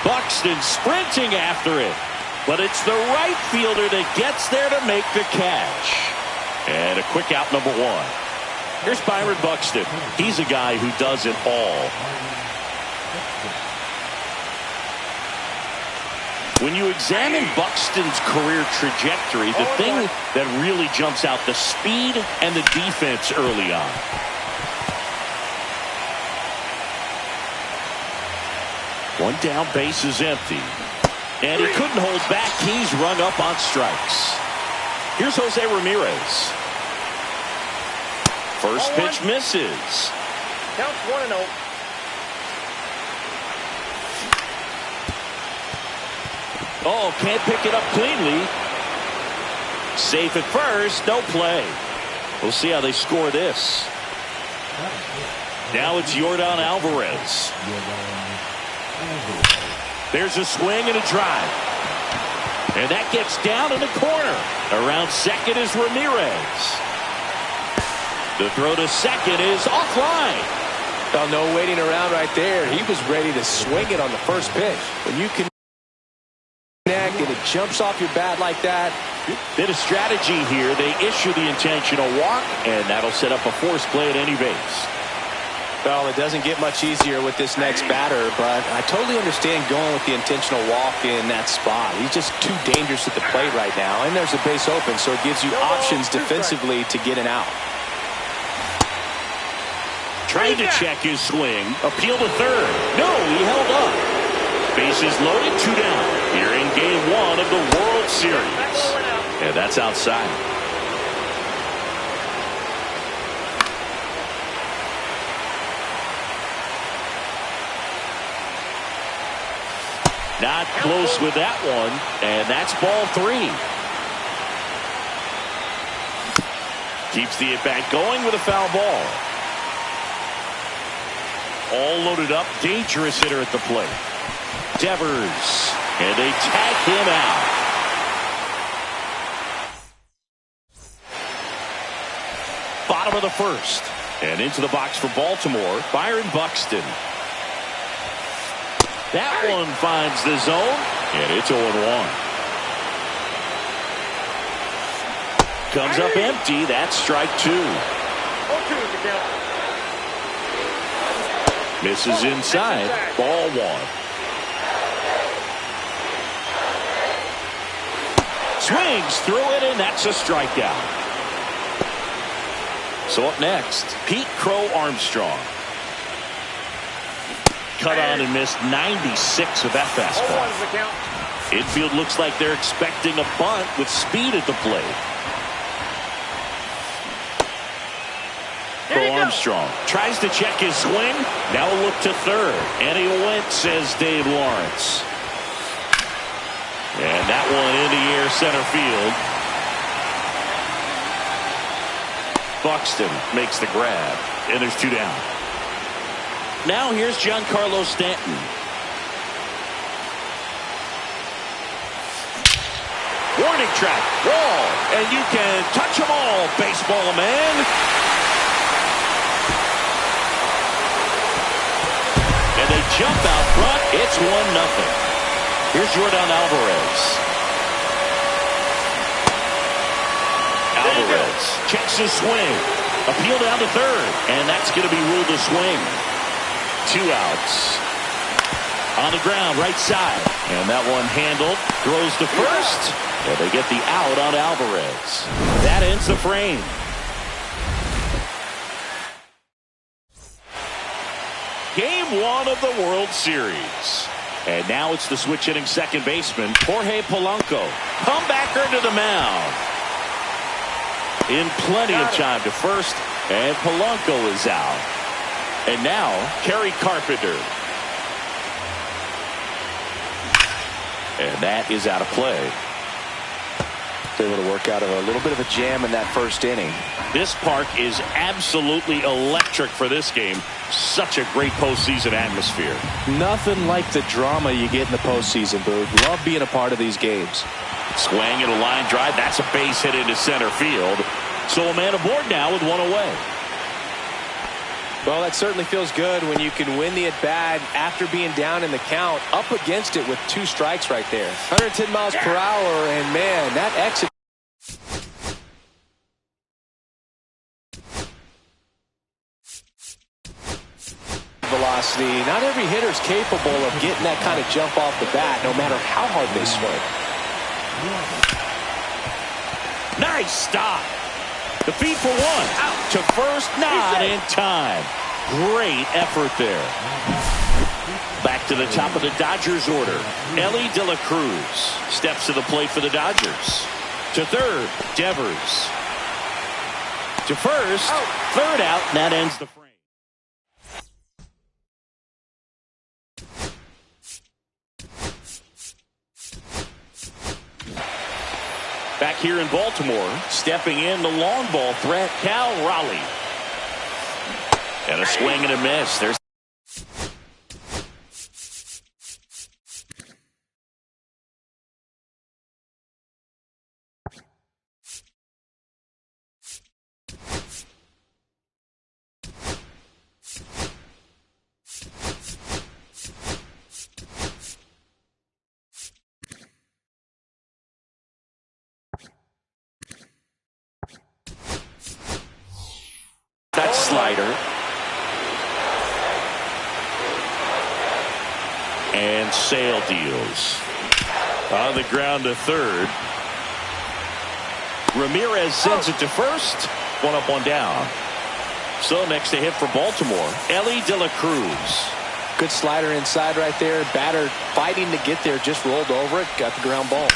Buxton sprinting after it. But it's the right fielder that gets there to make the catch. And a quick out, number one. Here's Byron Buxton. He's a guy who does it all. When you examine Buxton's career trajectory, the thing that really jumps out, the speed and the defense early on. One down, base is empty. And he couldn't hold back. He's rung up on strikes. Here's Jose Ramirez. First pitch misses. Counts 1-0. Oh, can't pick it up cleanly. Safe at first, no play. We'll see how they score this. Now it's Yordan Alvarez. There's a swing and a drive. And that gets down in the corner. Around second is Ramirez. The throw to second is offline. Oh, no waiting around right there. He was ready to swing it on the first pitch. When you connect and it jumps off your bat like that. Bit of strategy here. They issue the intentional walk, and that'll set up a force play at any base. Well, it doesn't get much easier with this next batter, but I totally understand going with the intentional walk in that spot. He's just too dangerous at the plate right now, and there's a base open, so it gives you options defensively to get an out. Trying to check his swing. Appeal to third. No, he held up. Bases loaded, 2 down. Here in game 1 of the World Series. And that's outside. Not close with that one, and that's ball 3. Keeps the at-bat going with a foul ball. All loaded up, dangerous hitter at the plate. Devers, and they tag him out. Bottom of the first, and into the box for Baltimore, Byron Buxton. That one finds the zone, and it's 0-1. Comes up empty. That's strike 2. Misses inside. Ball 1. Swings through it, and that's a strikeout. So up next, Pete Crow Armstrong. Cut on and missed 96 of that fastball. Infield looks like they're expecting a bunt with speed at the plate. Crow Armstrong tries to check his swing. Now a look to third. And he went, says Dave Lawrence. And that one in the air center field. Buxton makes the grab. And there's 2 down. Now here's Giancarlo Stanton. Warning track. Wall. And you can touch them all, baseball man. And they jump out front. It's 1-0. Here's Yordan Alvarez. Alvarez checks his swing. Appeal down to third. And that's going to be ruled a swing. 2 outs. On the ground, right side. And that one handled. Throws to first. And they get the out on Alvarez. That ends the frame. Game 1 of the World Series. And now it's the switch hitting second baseman, Jorge Polanco. Comebacker to the mound. In plenty of time to first. And Polanco is out. And now, Kerry Carpenter. And that is out of play. Able to work out of a little bit of a jam in that first inning. This park is absolutely electric for this game. Such a great postseason atmosphere. Nothing like the drama you get in the postseason, Boog. Love being a part of these games. Swing and a line drive. That's a base hit into center field. So a man aboard now with 1 away. Well, that certainly feels good when you can win the at-bat after being down in the count, up against it with 2 strikes right there. 110 miles per hour, and man, that exit. Velocity. Not every hitter is capable of getting that kind of jump off the bat, no matter how hard they swing. Nice stop. The feed for 1. Out to first, not in time. Great effort there. Back to the top of the Dodgers order. Ellie De La Cruz steps to the plate for the Dodgers. To third, Devers. To first, third out, and that ends the frame. Back here in Baltimore, stepping in the long ball threat, Cal Raleigh. And a swing and a miss. There's that slider. And Sale deals. On the ground to third. Ramirez sends it to first. 1 up, 1 down. So next to hit for Baltimore, Ellie De La Cruz. Good slider inside right there. Batter fighting to get there, just rolled over it, got the ground ball.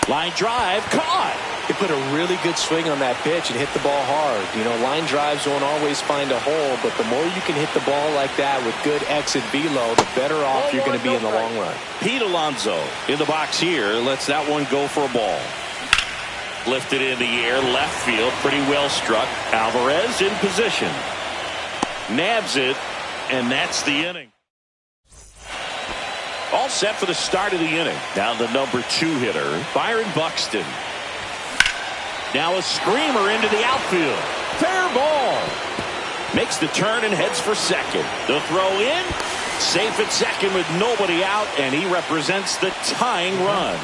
Line drive, caught. He put a really good swing on that pitch and hit the ball hard. You know, line drives won't always find a hole, but the more you can hit the ball like that with good exit velo, the better off you're going to be in the long run. Pete Alonso in the box here. Lets that one go for a ball. Lifted in the air, left field, pretty well struck. Alvarez in position. Nabs it, and that's the inning. All set for the start of the inning. Now the number 2 hitter, Byron Buxton. Now a screamer into the outfield. Fair ball. Makes the turn and heads for second. The throw in. Safe at second with nobody out, and he represents the tying run.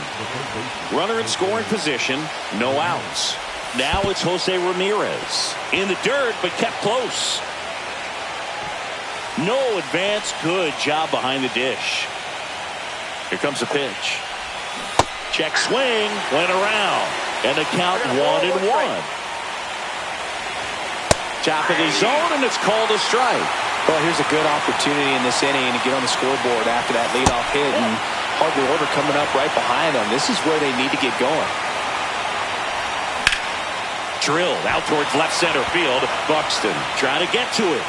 Runner in scoring position. No outs. Now it's Jose Ramirez. In the dirt, but kept close. No advance. Good job behind the dish. Here comes a pitch. Check swing. Went around. And the count 1-1. Top of the zone, and it's called a strike. Well, here's a good opportunity in this inning to get on the scoreboard after that leadoff hit. And hard order coming up right behind them. This is where they need to get going. Drilled out towards left center field. Buxton trying to get to it.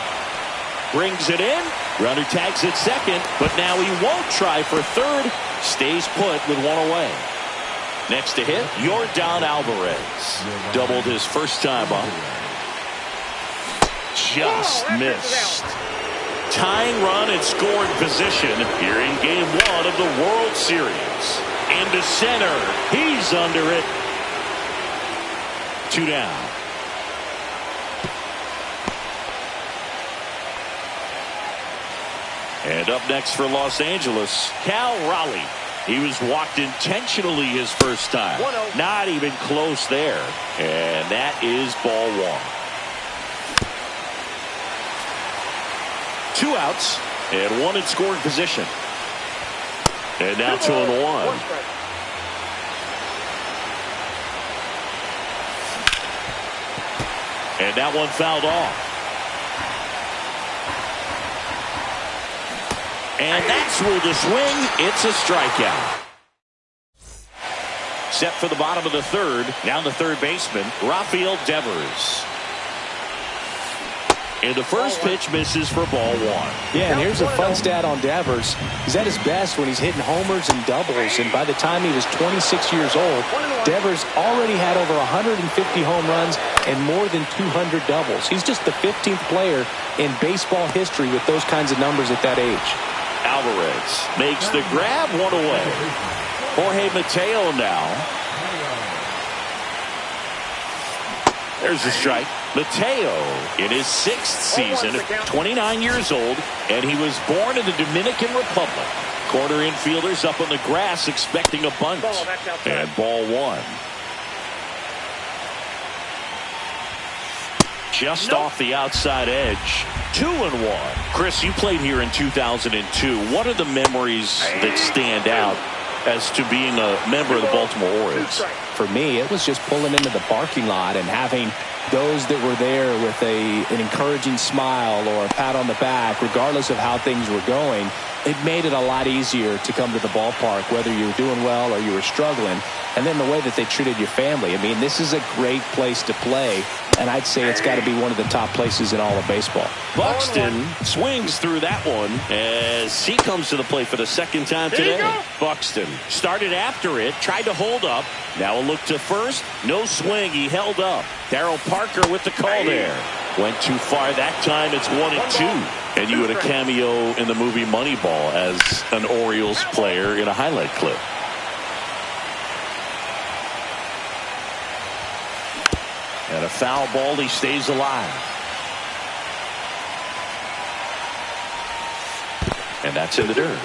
Brings it in. Runner tags at second, but now he won't try for third. Stays put with 1 away. Next to hit, Yordan Alvarez. Doubled his first time up. Just missed. Tying run in scoring position here in Game 1 of the World Series. Into center. He's under it. 2 down. And up next for Los Angeles, Cal Raleigh. He was walked intentionally his first time. Not even close there. And that is ball 1. 2 outs and 1 in scoring position. And now 2-1. And that one fouled off. And that's ruled a swing. It's a strikeout. Set for the bottom of the third. Now the third baseman, Rafael Devers. And the first pitch misses for ball 1. Yeah, and here's a fun stat on Devers. He's at his best when he's hitting homers and doubles. And by the time he was 26 years old, Devers already had over 150 home runs and more than 200 doubles. He's just the 15th player in baseball history with those kinds of numbers at that age. Alvarez makes the grab, 1 away. Jorge Mateo now. There's the strike. Mateo in his 6th season, 29 years old, and he was born in the Dominican Republic. Corner infielders up on the grass expecting a bunt. And ball 1. Just off the outside edge. 2-1. Chris, you played here in 2002. What are the memories that stand out as to being a member of the Baltimore Orioles? For me, it was just pulling into the parking lot and having those that were there with an encouraging smile or a pat on the back, regardless of how things were going. It made it a lot easier to come to the ballpark, whether you were doing well or you were struggling. And then the way that they treated your family. I mean, this is a great place to play, and I'd say it's got to be one of the top places in all of baseball. Buxton swings through that one as he comes to the plate for the 2nd time today. Buxton started after it, tried to hold up. Now a look to first. No swing. He held up. Darryl Parker with the call there. Went too far that time. It's 1-2. And you had a cameo in the movie Moneyball as an Orioles player in a highlight clip. And a foul ball. He stays alive. And that's in the dirt.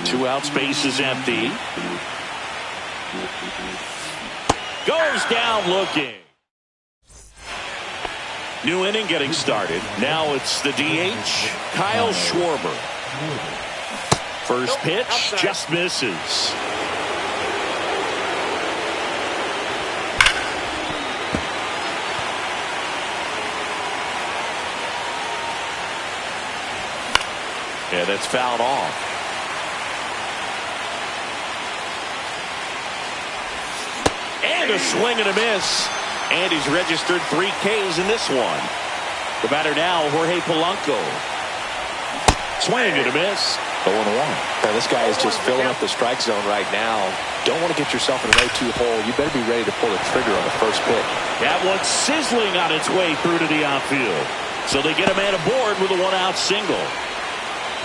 2 outs, base is empty. Goes down looking. New inning getting started. Now it's the DH, Kyle Schwarber. First pitch just misses. Yeah, that's fouled off. And a swing and a miss. And he's registered 3 Ks in this one. The batter now, Jorge Polanco. Swing and a miss. 0-1. Yeah, this guy is just filling up the strike zone right now. Don't want to get yourself in a way too hole. You better be ready to pull the trigger on the first pitch. That one's sizzling on its way through to the outfield. So they get a man aboard with a 1-out single.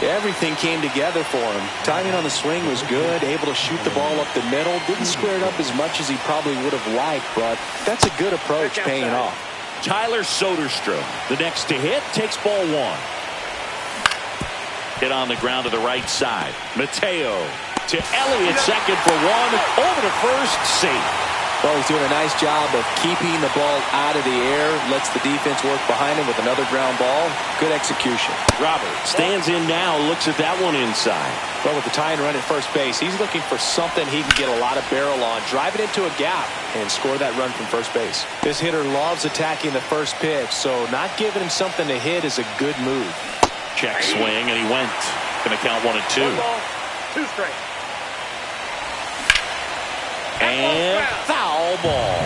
Everything came together for him. Timing on the swing was good, able to shoot the ball up the middle. Didn't square it up as much as he probably would have liked, but that's a good approach paying off. Tyler Soderstrom, the next to hit, takes ball 1. Hit on the ground to the right side. Mateo to Elliott, second for 1. Over to first, safe. Well, he's doing a nice job of keeping the ball out of the air. Lets the defense work behind him with another ground ball. Good execution. Robert stands in now, looks at that one inside. Well, with the tying run at first base, he's looking for something he can get a lot of barrel on. Drive it into a gap and score that run from first base. This hitter loves attacking the first pitch, so not giving him something to hit is a good move. Check swing, and he went. Going to count 1-2. 2 straight. And foul ball.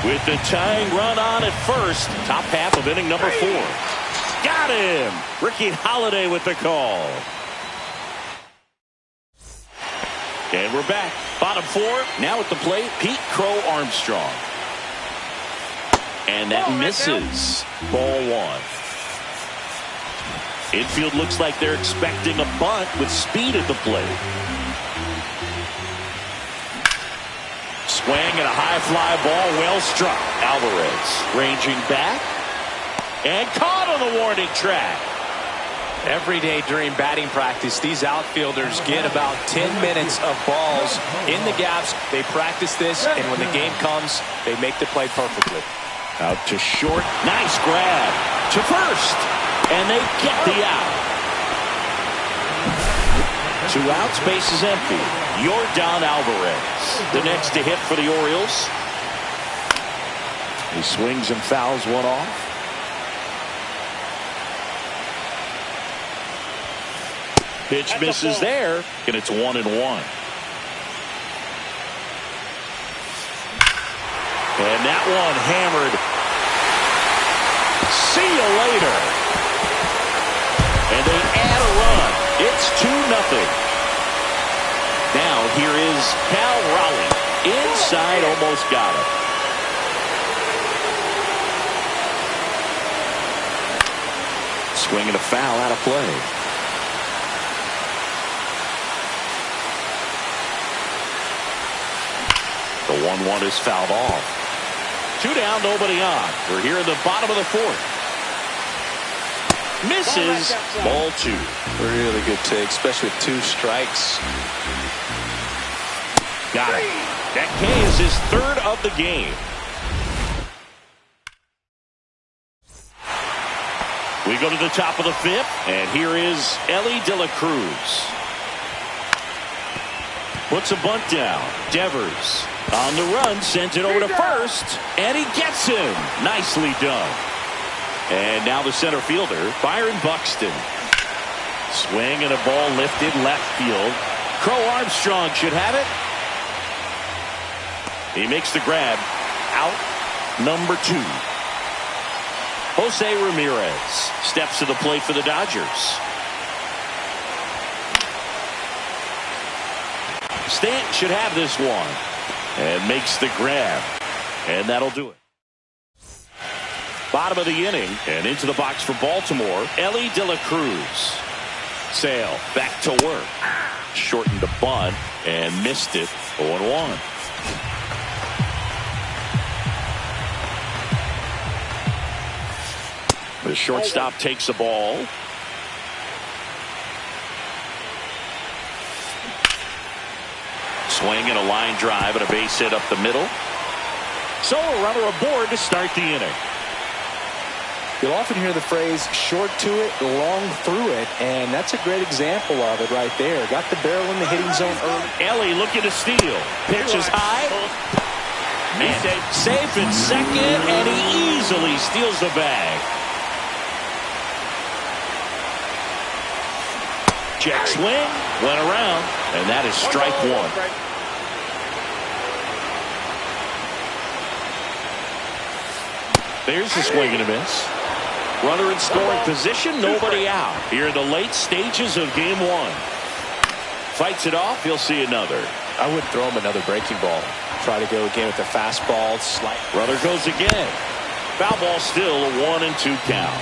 With the tying run on at first. Top half of inning number 4. Got him. Ricky Holiday with the call. And we're back. Bottom 4. Now at the plate, Pete Crow Armstrong. And that misses. Ball 1. Infield looks like they're expecting a bunt with speed at the plate. Swing and a high fly ball, well struck. Alvarez ranging back and caught on the warning track. Every day during batting practice, these outfielders get about 10 minutes of balls in the gaps. They practice this, and when the game comes, they make the play perfectly. Out to short. Nice grab to first. And they get the out. 2 outs, base is empty. Yordan Alvarez, the next to hit for the Orioles. He swings and fouls one off. Pitch misses there, and it's 1-1. And that one hammered. See you later. And they add a run. It's 2-0. Now here is Cal Raleigh. Inside, almost got it. Swing and a foul out of play. The 1-1 is fouled off. Two down, nobody on. We're here in the bottom of the fourth. Misses. Ball two. Really good take, especially with two strikes. Got it. That K is his third of the game. We go to the top of the fifth, and here is Ellie De La Cruz. Puts a bunt down. Devers on the run, sends it over to first, and he gets him. Nicely done. And now the center fielder, Byron Buxton. Swing and a ball lifted left field. Crow Armstrong should have it. He makes the grab. Out number two. Jose Ramirez steps to the plate for the Dodgers. Stanton should have this one and makes the grab, and that'll do it. Bottom of the inning and into the box for Baltimore, Ellie De La Cruz. Sale back to work. Shortened the bunt and missed it. 0-1. The shortstop takes the ball. Swing and a line drive and a base hit up the middle. So a runner aboard to start the inning. You'll often hear the phrase short to it, long through it, and that's a great example of it right there. Got the barrel in the hitting zone early. Ellie looking to steal. Pitch is high. And safe in second, and he easily steals the bag. Check swing, went around, and that is strike one. There's the swing and a miss. Runner in scoring position, nobody out. Here in the late stages of game one. Fights it off, he'll see another. I would throw him another breaking ball. Try to go again with the fastball. Runner goes again. Foul ball still, a 1-2 count.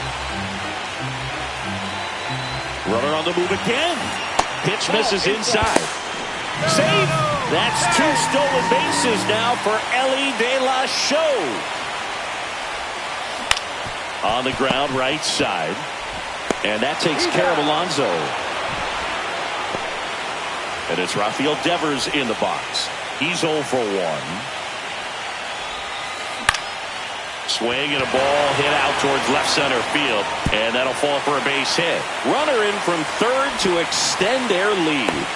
Runner on the move again. Pitch misses inside. Safe. That's two stolen bases now for Ellie De La Show. On the ground, right side. And that takes care of Alonso. And it's Rafael Devers in the box. He's 0 for 1. Swing and a ball hit out towards left center field, and that'll fall for a base hit. Runner in from third to extend their lead.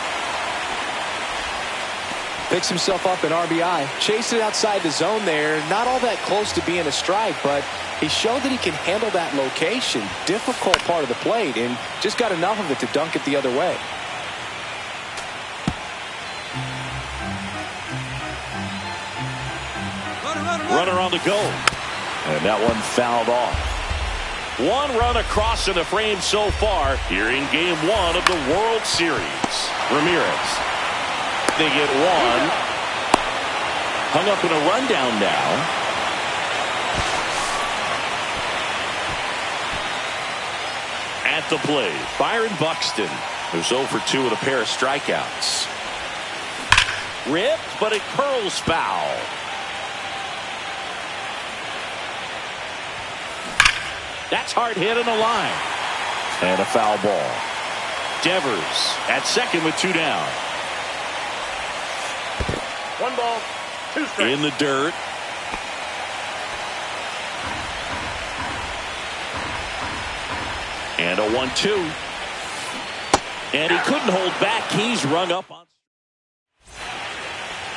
Picks himself up an RBI. Chased it outside the zone there. Not all that close to being a strike, but he showed that he can handle that location. Difficult part of the plate, and just got enough of it to dunk it the other way. Runner on the go. And that one fouled off. One run across in the frame so far here in game one of the World Series. Ramirez. They get one. Hung up in a rundown now. At the plate, Byron Buxton, who's 0 for 2 with a pair of strikeouts. Ripped, but it curls foul. That's hard hit in the line. And a foul ball. Devers at second with 2 down. 1 ball, 2 strikes. In the dirt. And a 1-2. And he couldn't hold back. He's rung up on.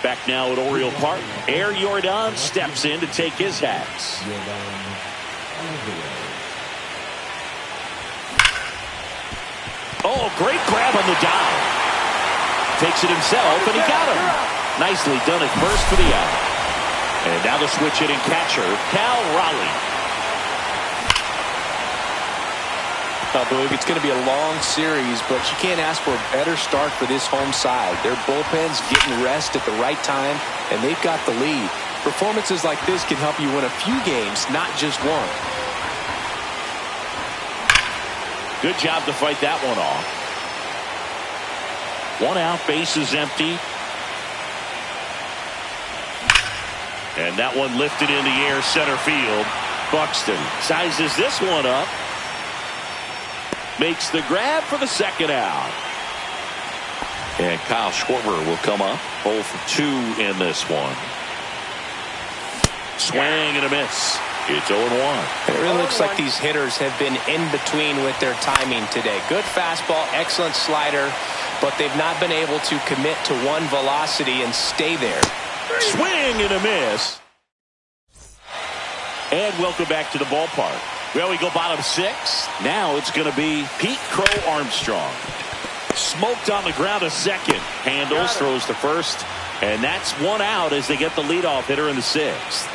Back now at Oriole Park. Air Jordan steps in to take his hats. Oh, great grab on the dive. Takes it himself, and he got him. Nicely done at first for the out. And now the switch hitting catcher, Cal Raleigh. I believe it's going to be a long series, but you can't ask for a better start for this home side. Their bullpen's getting rest at the right time, and they've got the lead. Performances like this can help you win a few games, not just one. Good job to fight that one off. 1 out, base is empty. And that one lifted in the air, center field. Buxton sizes this one up. Makes the grab for the second out. And Kyle Schwarber will come up. 0 for 2 in this one. Swing and a miss. It's 0-1. It really looks like these hitters have been in between with their timing today. Good fastball, excellent slider, but they've not been able to commit to one velocity and stay there. Swing and a miss. And welcome back to the ballpark. Well, we go bottom 6. Now it's going to be Pete Crow Armstrong. Smoked on the ground a second. Handles, throws to first. And that's one out as they get the leadoff hitter in the 6th.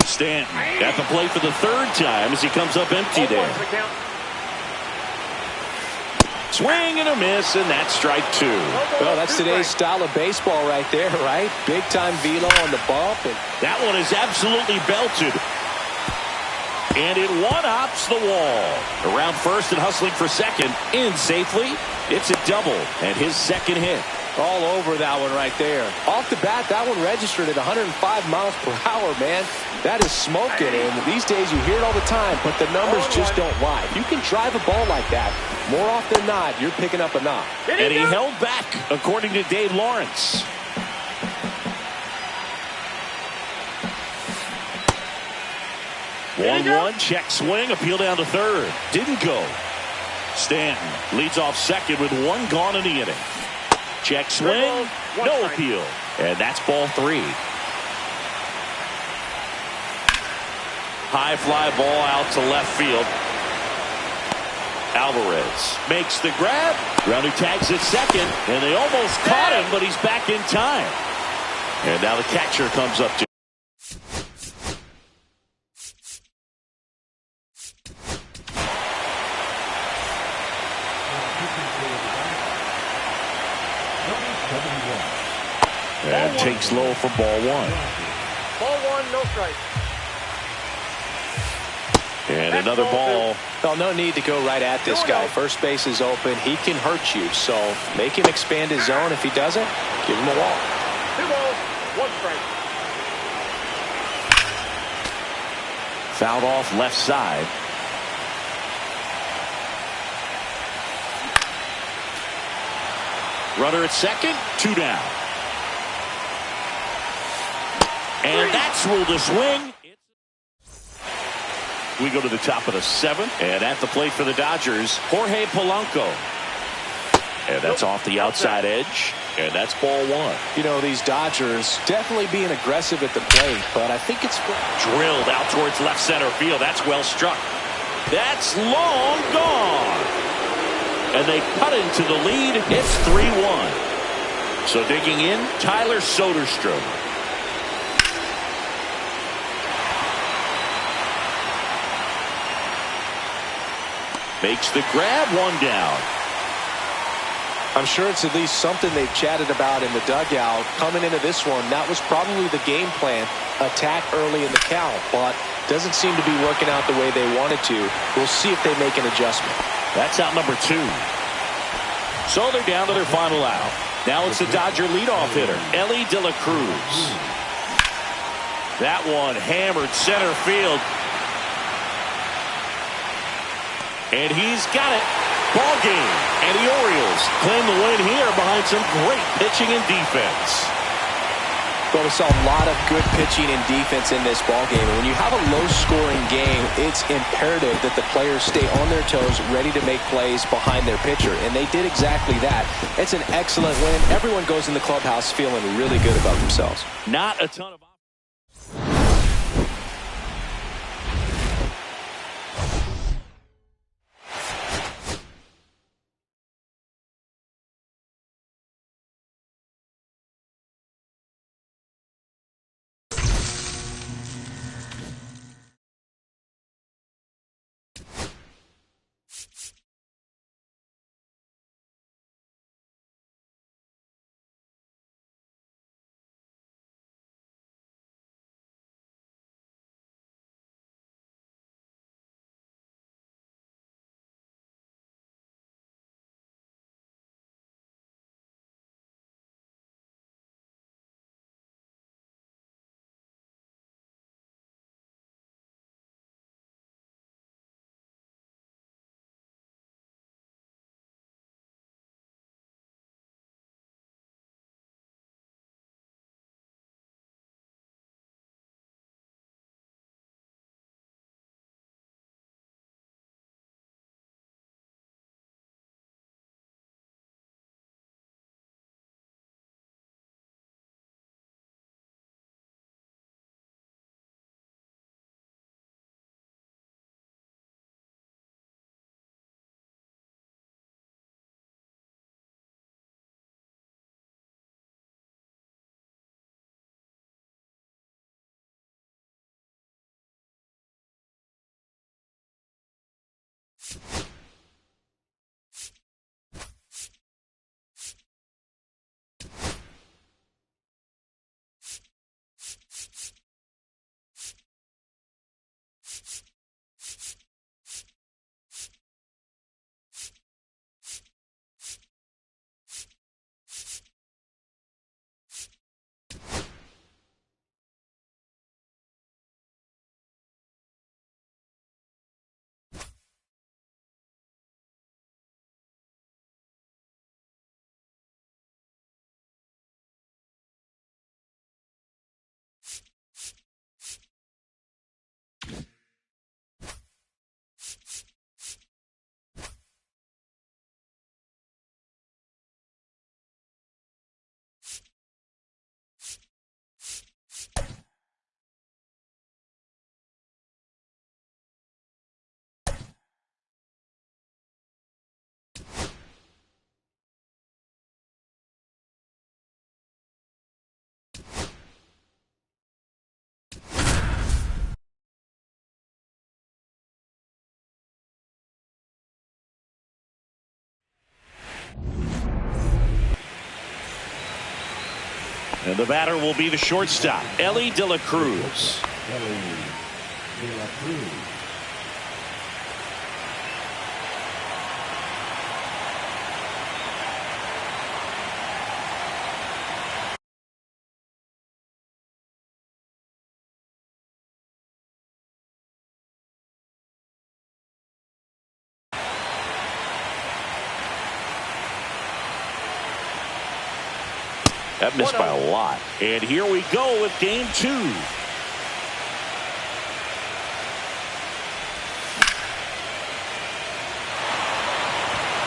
Stanton at the plate for the 3rd time as he comes up empty there. Swing and a miss, and that's strike 2. Well, that's today's style of baseball right there, right? Big time velo on the bump. And that one is absolutely belted. And it one-hops the wall. Around first and hustling for second. In safely. It's a double and his second hit. All over that one right there. Off the bat, that one registered at 105 miles per hour, man. That is smoking, and these days you hear it all the time, but the numbers just don't lie. If you can drive a ball like that, more often than not, you're picking up a knock. And he held back, according to Dave Lawrence. One, check swing, appeal down to third. Didn't go. Stanton leads off second with one gone in the inning. Check swing, no appeal. And that's ball 3. High fly ball out to left field. Alvarez makes the grab. Grounder tags at second, and they almost caught him, but he's back in time. And now the catcher comes up to and takes low for ball 1. Ball 1, no strike. And another ball. Well, no need to go right at this guy. First base is open. He can hurt you. So make him expand his zone. If he doesn't, give him a walk. 2 balls, 1 strike. Fouled off left side. Runner at second, 2 down. And that's ruled a swing. We go to the top of the 7th, and at the plate for the Dodgers, Jorge Polanco. And that's off the outside edge, and that's ball 1. You know, these Dodgers definitely being aggressive at the plate, but I think it's drilled out towards left center field. That's well struck. That's long gone. And they cut into the lead. It's 3-1. So digging in, Tyler Soderstrom. Makes the grab, 1 down. I'm sure it's at least something they've chatted about in the dugout. Coming into this one, that was probably the game plan. Attack early in the count, but doesn't seem to be working out the way they wanted to. We'll see if they make an adjustment. That's out number 2. So they're down to their final out. Now it's the Dodger leadoff hitter, Ellie De La Cruz. That one hammered center field. And he's got it. Ball game. And the Orioles claim the win here behind some great pitching and defense. Well, we saw a lot of good pitching and defense in this ball game. And when you have a low-scoring game, it's imperative that the players stay on their toes, ready to make plays behind their pitcher. And they did exactly that. It's an excellent win. Everyone goes in the clubhouse feeling really good about themselves. Not a ton of And the batter will be the shortstop, Ellie De La Cruz. That missed by a lot. And here we go with game 2.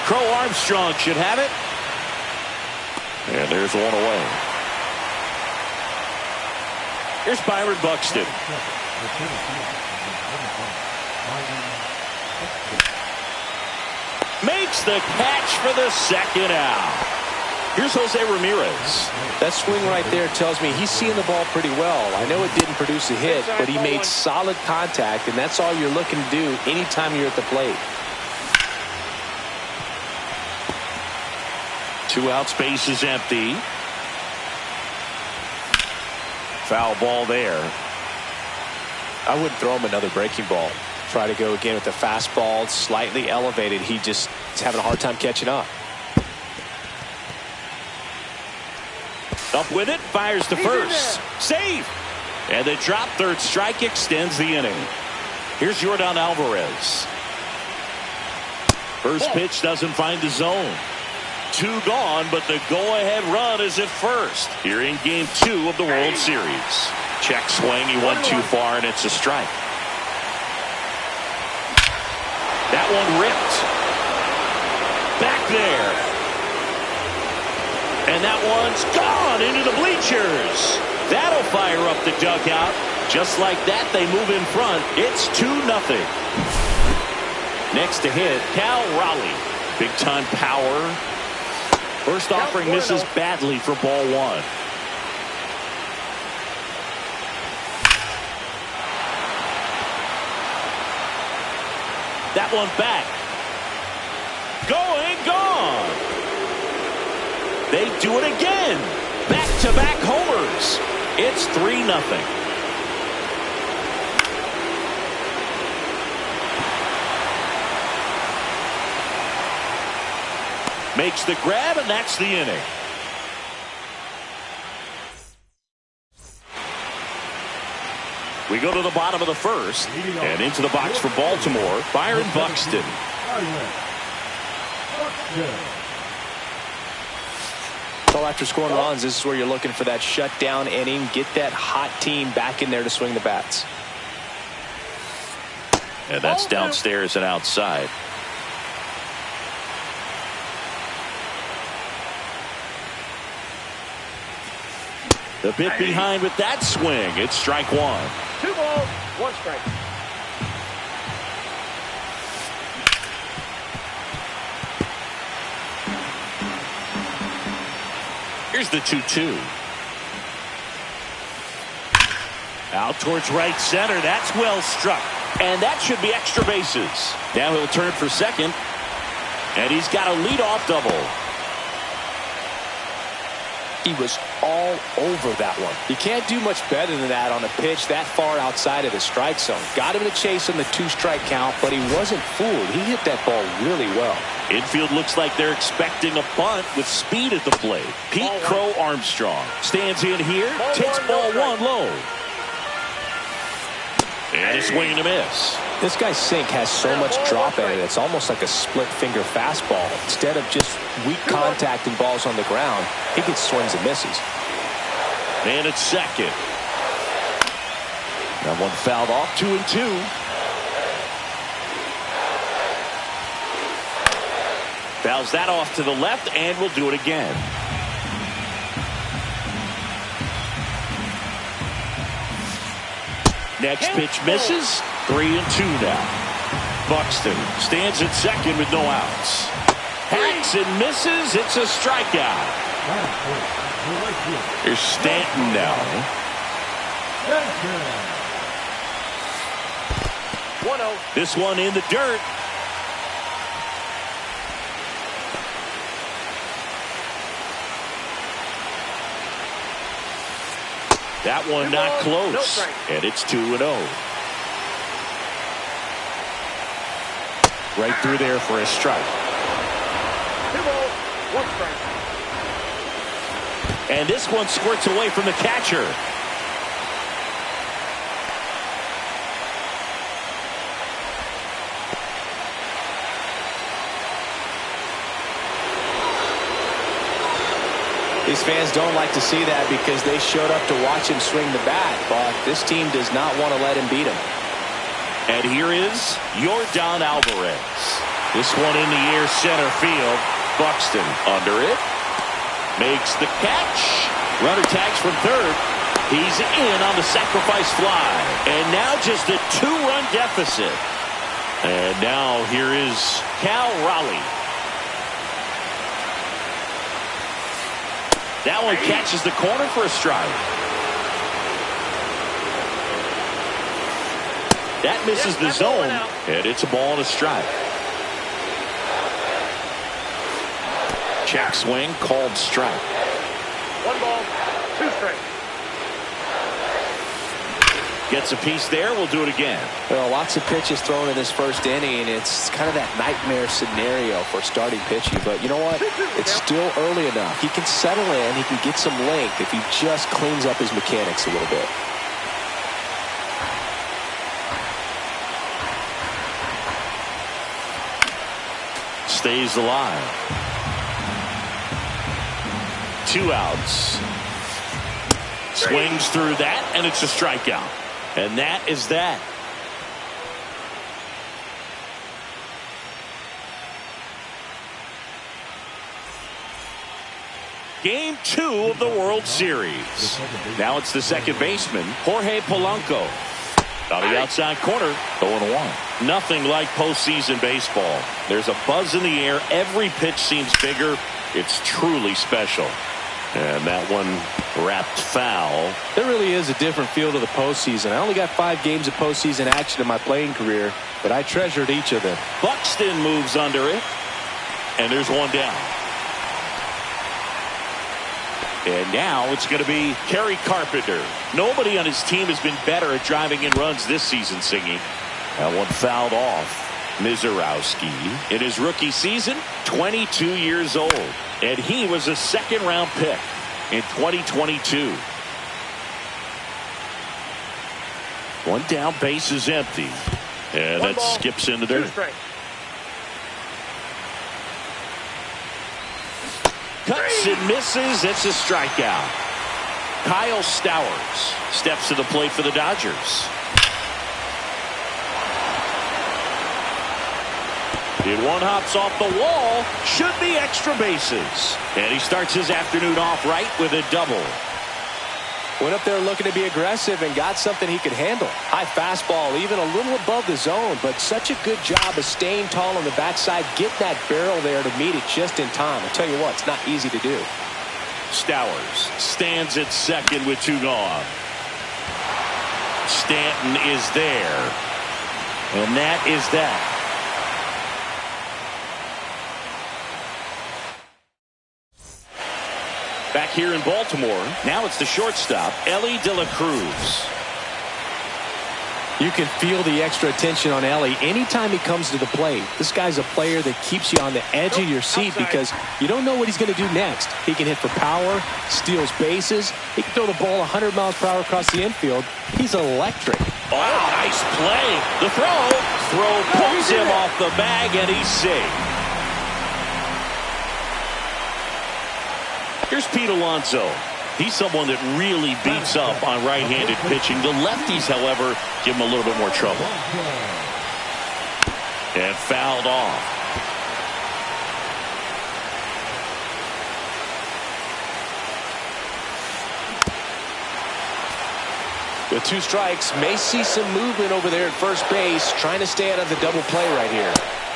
Crow Armstrong should have it. And there's one away. Here's Byron Buxton. Makes the catch for the second out. Here's Jose Ramirez. That swing right there tells me he's seeing the ball pretty well. I know it didn't produce a hit, but he made solid contact, and that's all you're looking to do anytime you're at the plate. 2 outs, base is empty. Foul ball there. I wouldn't throw him another breaking ball. Try to go again with the fastball, slightly elevated. He just is having a hard time catching up. Up with it, fires to first. Save! And the drop third strike extends the inning. Here's Yordan Alvarez. First pitch doesn't find the zone. 2 gone, but the go-ahead run is at first. Here in game 2 of the World Series. Check swing, he went too far, and it's a strike. That one ripped. Back there. And that one's gone into the bleachers. That'll fire up the dugout. Just like that, they move in front. It's 2-0. Next to hit, Cal Raleigh. Big-time power. First offering misses badly for ball 1. That one back. Going, gone. They do it again. Back-to-back homers. It's 3-0. Makes the grab, and that's the inning. We go to the bottom of the first. And into the box for Baltimore, Byron Buxton. So after scoring runs, this is where you're looking for that shutdown inning. Get that hot team back in there to swing the bats. And that's downstairs and outside. The bit behind with that swing. It's strike 1. 2 balls, 1 strike. Here's the 2-2. Out towards right center. That's well struck. And that should be extra bases. Now he'll turn for second. And he's got a leadoff double. He was all over that one. You can't do much better than that on a pitch that far outside of the strike zone. Got him in the chase on the 2-strike count, but he wasn't fooled. He hit that ball really well. Infield looks like they're expecting a bunt with speed at the plate. Pete Crow Armstrong stands in here, takes ball 1 low. And a swing and a miss. This guy's sink has so much drop in it, it's almost like a split finger fastball. Instead of just weak contact and balls on the ground, he gets swings and misses. And it's second. That one fouled off, 2-2. Fouls that off to the left, and we'll do it again. Next pitch misses. 3-2 now. Buxton stands at second with no outs. Hacks and misses. It's a strikeout. Here's Stanton now. 1-0. This one in the dirt. That one not close. And it's 2-0. Right through there for a strike. 2 balls, 1 strike. And this one squirts away from the catcher. These fans don't like to see that because they showed up to watch him swing the bat, but this team does not want to let him beat him. And here is Yordan Alvarez. This one in the air, center field. Buxton under it. Makes the catch. Runner tags from third. He's in on the sacrifice fly. And now just a 2-run deficit. And now here is Cal Raleigh. That one catches the corner for a strike. That misses the zone, and it's a ball and a strike. Check swing, called strike. 1 ball, 2 strikes. Gets a piece there. We'll do it again. Well, lots of pitches thrown in this first inning. It's kind of that nightmare scenario for starting pitching. But you know what? It's still early enough. He can settle in. He can get some length if he just cleans up his mechanics a little bit. Stays alive. 2 outs. Swings through that, and it's a strikeout. And that is that. Game 2 of the World Series. Now it's the second baseman, Jorge Polanco. On the outside corner, 0-1. Nothing like postseason baseball. There's a buzz in the air. Every pitch seems bigger. It's truly special. And that one wrapped foul. There really is a different feel to the postseason. I only got 5 games of postseason action in my playing career, but I treasured each of them. Buxton moves under it. And there's one down. And now it's going to be Kerry Carpenter. Nobody on his team has been better at driving in runs this season, Singy. That one fouled off. Mizorowski, in his rookie season, 22 years old. And he was a second-round pick in 2022. One down, base is empty. And that skips into there. Cuts and misses. It's a strikeout. Kyle Stowers steps to the plate for the Dodgers. And one hops off the wall. Should be extra bases. And he starts his afternoon off right with a double. Went up there looking to be aggressive and got something he could handle. High fastball, even a little above the zone, but such a good job of staying tall on the backside, getting that barrel there to meet it just in time. I tell you what, it's not easy to do. Stowers stands at second with 2 gone. Stanton is there. And that is that. Back here in Baltimore, now it's the shortstop, Ellie De La Cruz. You can feel the extra attention on Ellie anytime he comes to the plate. This guy's a player that keeps you on the edge of your seat because you don't know what he's going to do next. He can hit for power, steals bases. He can throw the ball 100 miles per hour across the infield. He's electric. Oh, nice play. The throw pulls him off the bag, and he's safe. Here's Pete Alonso. He's someone that really beats up on right-handed pitching. The lefties, however, give him a little bit more trouble. And fouled off. With 2 strikes, may see some movement over there at first base, trying to stay out of the double play right here.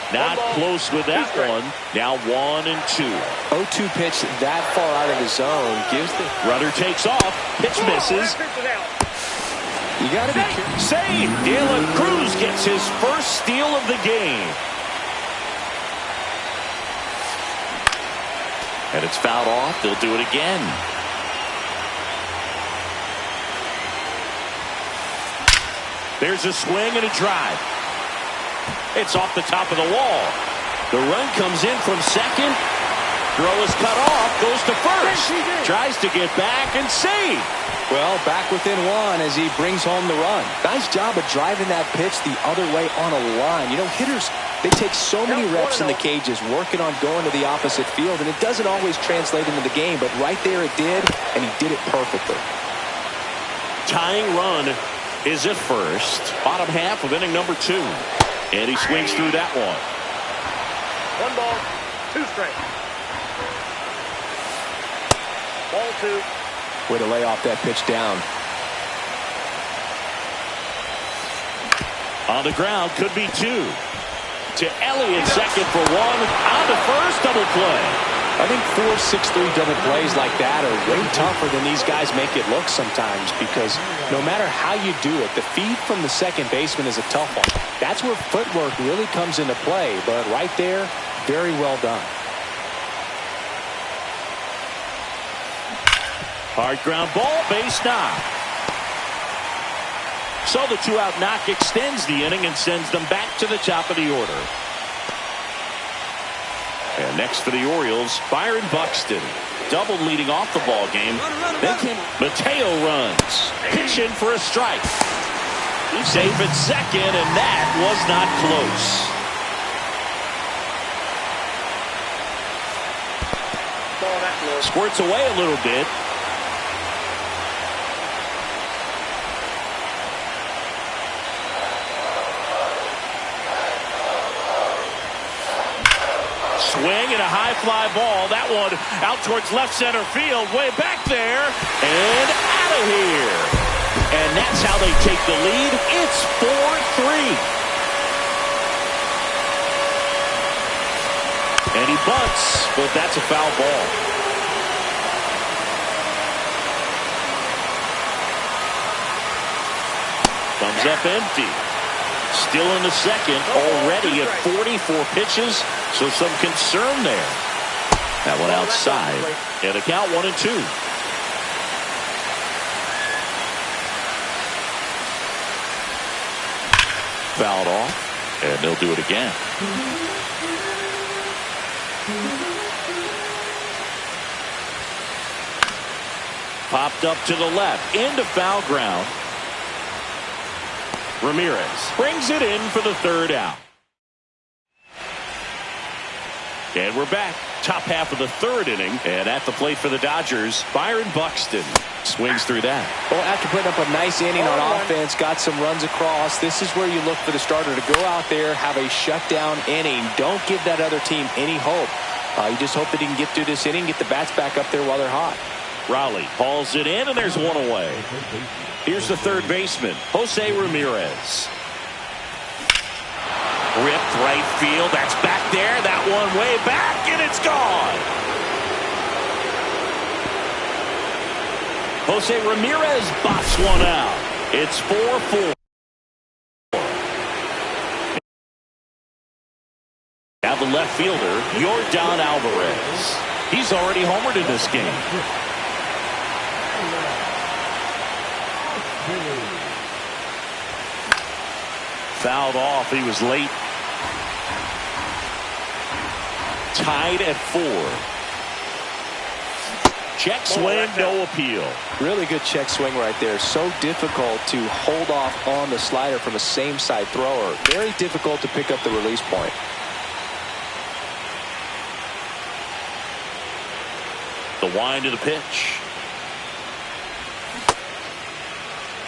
Not close with that one. Now 1 and 2. 0-2 pitch that far out of the zone gives the runner takes off. Pitch misses. You got to be careful. Save. De La Cruz gets his first steal of the game. And it's fouled off. They'll do it again. There's a swing and a drive. It's off the top of the wall. The run comes in from second. Throw is cut off. Goes to first. Tries to get back and save. Well, back within one as he brings home the run. Nice job of driving that pitch the other way on a line. You know, hitters, they take so many reps in the cages working on going to the opposite field, and it doesn't always translate into the game, but right there it did, and he did it perfectly. Tying run is at first. Bottom half of inning number 2. And he swings through that one. 1 ball, 2 strikes. Ball 2. Way to lay off that pitch down. On the ground, could be 2. To Elliott, second for 1. On to first, double play. I think 4, 6, 3 double plays like that are way tougher than these guys make it look sometimes, because no matter how you do it, the feed from the second baseman is a tough one. That's where footwork really comes into play, but right there, very well done. Hard ground ball, base knock. So the 2-out knock extends the inning and sends them back to the top of the order. And next for the Orioles, Byron Buxton. Double leading off the ball game. Mateo runs. Pitch in for a strike. Safe at second, and that was not close. Squirts away a little bit. Swing and a high fly ball. That one out towards left center field. Way back there. And out of here. And that's how they take the lead. It's 4-3. And he bunts, but that's a foul ball. Comes up empty. Still in the second, already at 44 pitches, so some concern there. That one outside, and a count 1-2. Fouled off, and they'll do it again. Popped up to the left, into foul ground. Ramirez brings it in for the 3rd out. And we're back. Top half of the 3rd inning. And at the plate for the Dodgers, Byron Buxton swings through that. Well, after putting up a nice inning on offense, got some runs across, this is where you look for the starter to go out there, have a shutdown inning. Don't give that other team any hope. You just hope that he can get through this inning, get the bats back up there while they're hot. Rowley hauls it in, and there's one away. Here's the 3rd baseman, Jose Ramirez. Ripped right field. That's back there. That one way back, and it's gone. Jose Ramirez bops one out. It's 4-4. Now the left fielder, Yordan Alvarez. He's already homered in this game. Fouled off. He was late. Tied at 4. Check swing, no appeal. Really good check swing right there. So difficult to hold off on the slider from a same side thrower. Very difficult to pick up the release point. The wind of the pitch.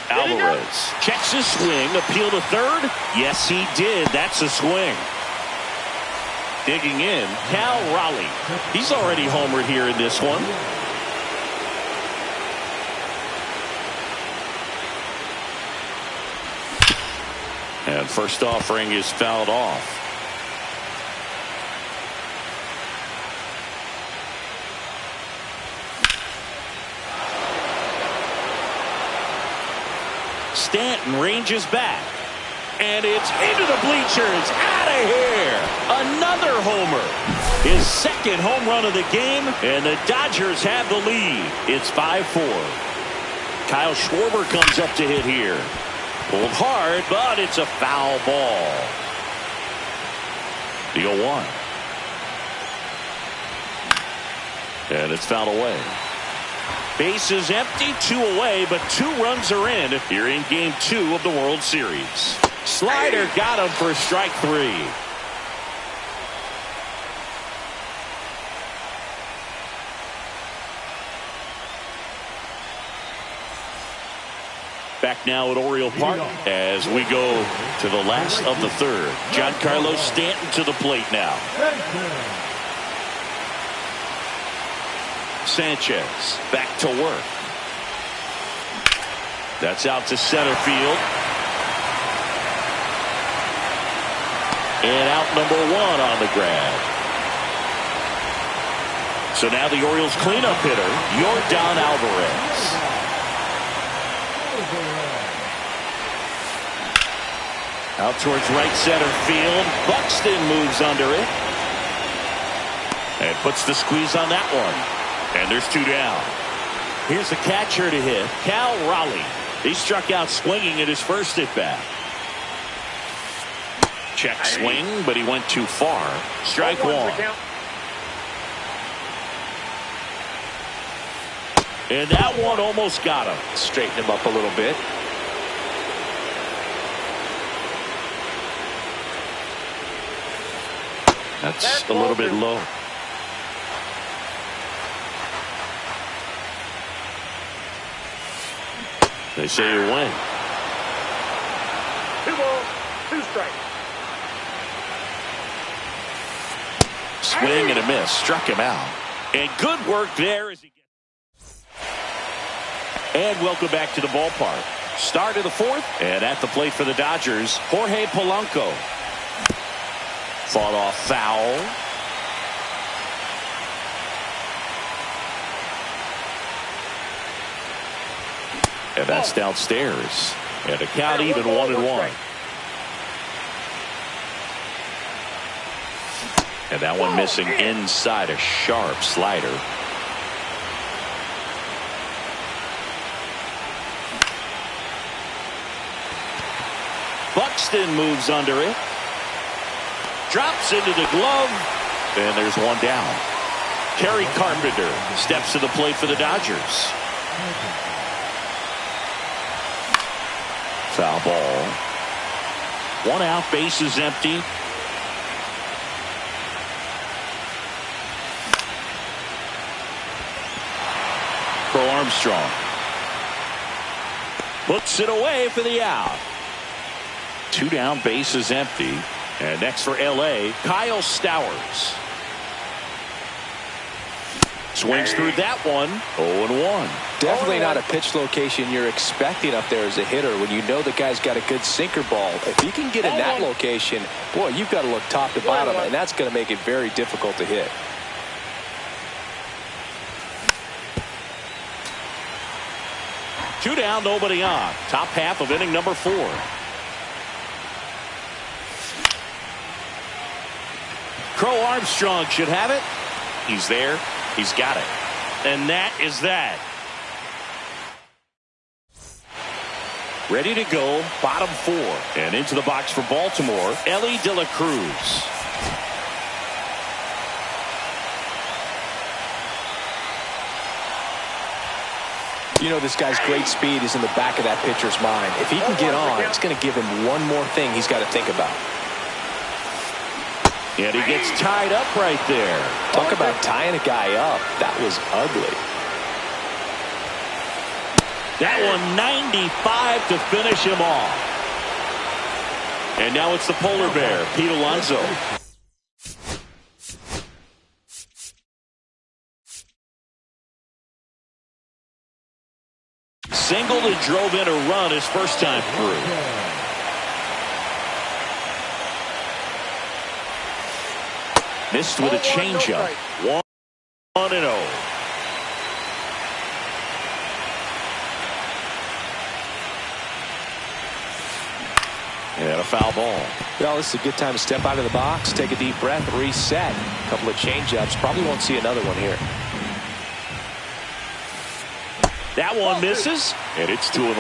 Alvarez checks his swing. Appeal to 3rd. Yes, he did. That's a swing. Digging in, Cal Raleigh. He's already homered here in this one. And first offering is fouled off. Stanton ranges back. And it's into the bleachers. Out of here. Another homer. His 2nd home run of the game. And the Dodgers have the lead. It's 5-4. Kyle Schwarber comes up to hit here. Pulled hard, but it's a foul ball. The 0-1. And it's fouled away. Base is empty, 2 away, but 2 runs are in here in Game 2 of the World Series. Slider got him for strike 3. Back now at Oriole Park as we go to the last of the third. Giancarlo Stanton to the plate now. Sanchez back to work. That's out to center field. And out number 1 on the grab. So now the Orioles cleanup hitter, Yordan Alvarez. Out towards right center field. Buxton moves under it. And puts the squeeze on that one. And there's 2 down. Here's the catcher to hit, Cal Raleigh. He struck out swinging at his first at bat. Check swing, but he went too far. Strike 1. And that one almost got him. Straighten him up a little bit. That's a little bit low. They say you win. 2 balls, 2 strikes. Swing and a miss. Struck him out. And good work there as he gets. And welcome back to the ballpark. Start of the 4th. And at the plate for the Dodgers, Jorge Polanco. Fought off foul. And that's downstairs. And the count even 1-1. And that one missing inside a sharp slider. Buxton moves under it. Drops into the glove. And there's 1 down. Kerry Carpenter steps to the plate for the Dodgers. Foul ball. 1 out, base is empty. Crow Armstrong puts it away for the out. 2 down, base is empty. And next for LA, Kyle Stowers. Swings through that one. 0-1. Definitely not a pitch location you're expecting up there as a hitter when you know the guy's got a good sinker ball. If he can get in that location, boy, you've got to look top to bottom, and that's going to make it very difficult to hit. Two down, nobody on. Top half of inning number 4. Crow Armstrong should have it. He's there. He's got it. And that is that. Ready to go. Bottom 4. And into the box for Baltimore, Ellie De La Cruz. You know, this guy's great speed is in the back of that pitcher's mind. If he can get on, it's going to give him one more thing he's got to think about. And he gets tied up right there. Talk about tying a guy up. That was ugly. That one 95 to finish him off. And now it's the polar bear, Pete Alonso. Singled and drove in a run his first time through. Missed with a changeup. 1-0. And a foul ball. Well, this is a good time to step out of the box, take a deep breath, reset. A couple of changeups. Probably won't see another one here. That one misses. And it's 2-1.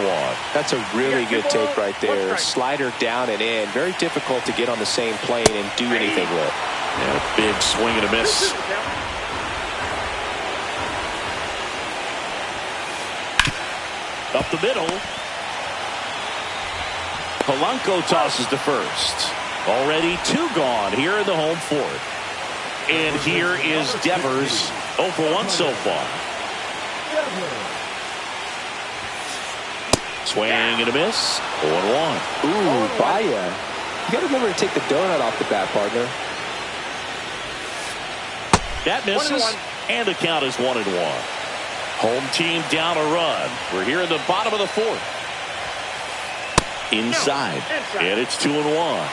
That's a really good take right there. Slider down and in. Very difficult to get on the same plane and do anything with. And a big swing and a miss. Up the middle. Polanco tosses to first. Already 2 gone here in the home fourth. And here is Devers. 0 for 1 so far. Swing and a miss. 0-1. Ooh, Baya. You got to remember to take the donut off the bat, partner. That misses. And the count is 1-1. Home team down a run. We're here in the bottom of the fourth. Inside. And it's 2-1.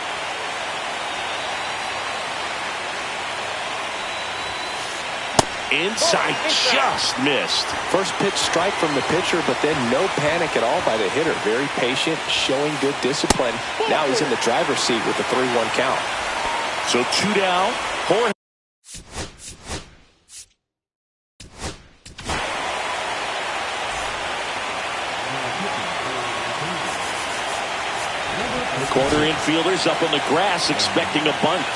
Inside, just missed. First pitch strike from the pitcher, but then no panic at all by the hitter. Very patient, showing good discipline. Now he's in the driver's seat with the 3-1 count. So 2 down. Jorge. Corner infielders up on the grass expecting a bunt.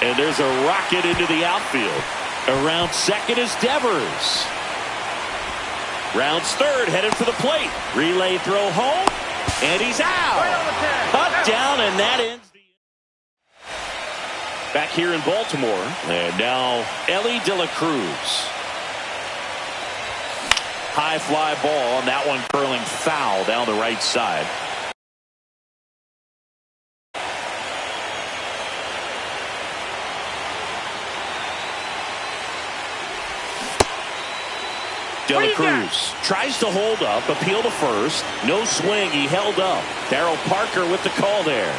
And there's a rocket into the outfield. Around second is Devers. Rounds third, headed for the plate. Relay throw home, and he's out. Up, down, and that ends the inning. Back here in Baltimore, and now Ellie De La Cruz. High fly ball, and that one curling foul down the right side. De La Cruz tries to hold up, appeal to first. No swing, he held up. Darryl Parker with the call there.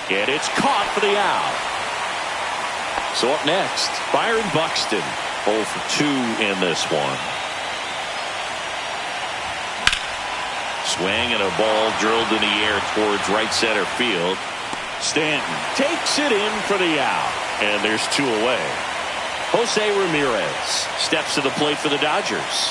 And it's caught for the out. So up next, Byron Buxton. 0 for 2 in this one. Swing and a ball drilled in the air towards right center field. Stanton takes it in for the out. And there's 2 away. Jose Ramirez steps to the plate for the Dodgers.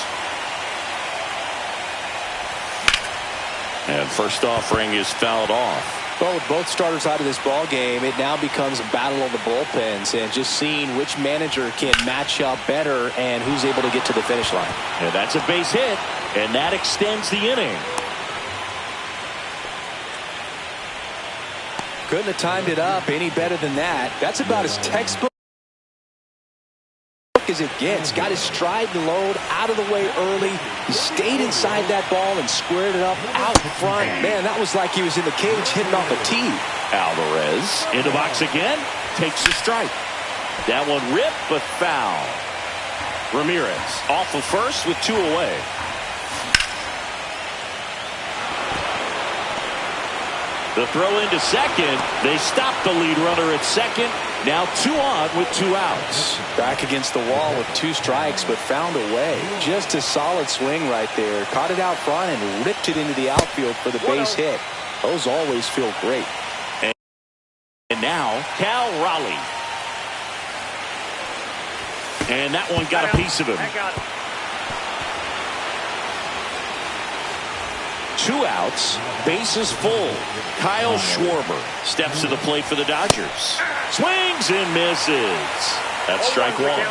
And first offering is fouled off. Well, with both starters out of this ball game, it now becomes a battle of the bullpens and just seeing which manager can match up better and who's able to get to the finish line. And that's a base hit, and that extends the inning. Couldn't have timed it up any better than that. That's about as textbook as it gets. Got his stride and load out of the way early. He stayed inside that ball and squared it up out front. Man, that was like he was in the cage hitting off a tee. Alvarez in the box again. Takes a strike. That one ripped, but foul. Ramirez off of first with 2 away. The throw into second. They stop the lead runner at second. Now 2 on with 2 outs. Back against the wall with 2 strikes, but found a way. Just a solid swing right there. Caught it out front and ripped it into the outfield for the base hit. Those always feel great. And now Cal Raleigh. And that one got a piece of him. 2 outs, bases full. Kyle Schwarber steps to the plate for the Dodgers. Swings and misses. That's strike 1.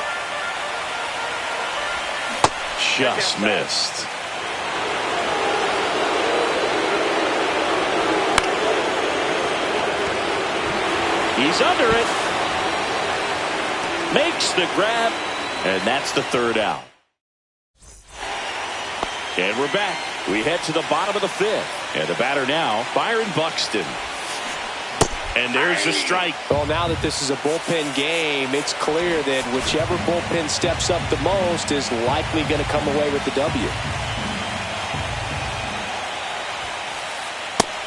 Just missed. He's under it. Makes the grab, and that's the 3rd out. And we're back. We head to the bottom of the 5th. And the batter now, Byron Buxton. And there's a strike. Well, now that this is a bullpen game, it's clear that whichever bullpen steps up the most is likely going to come away with the W.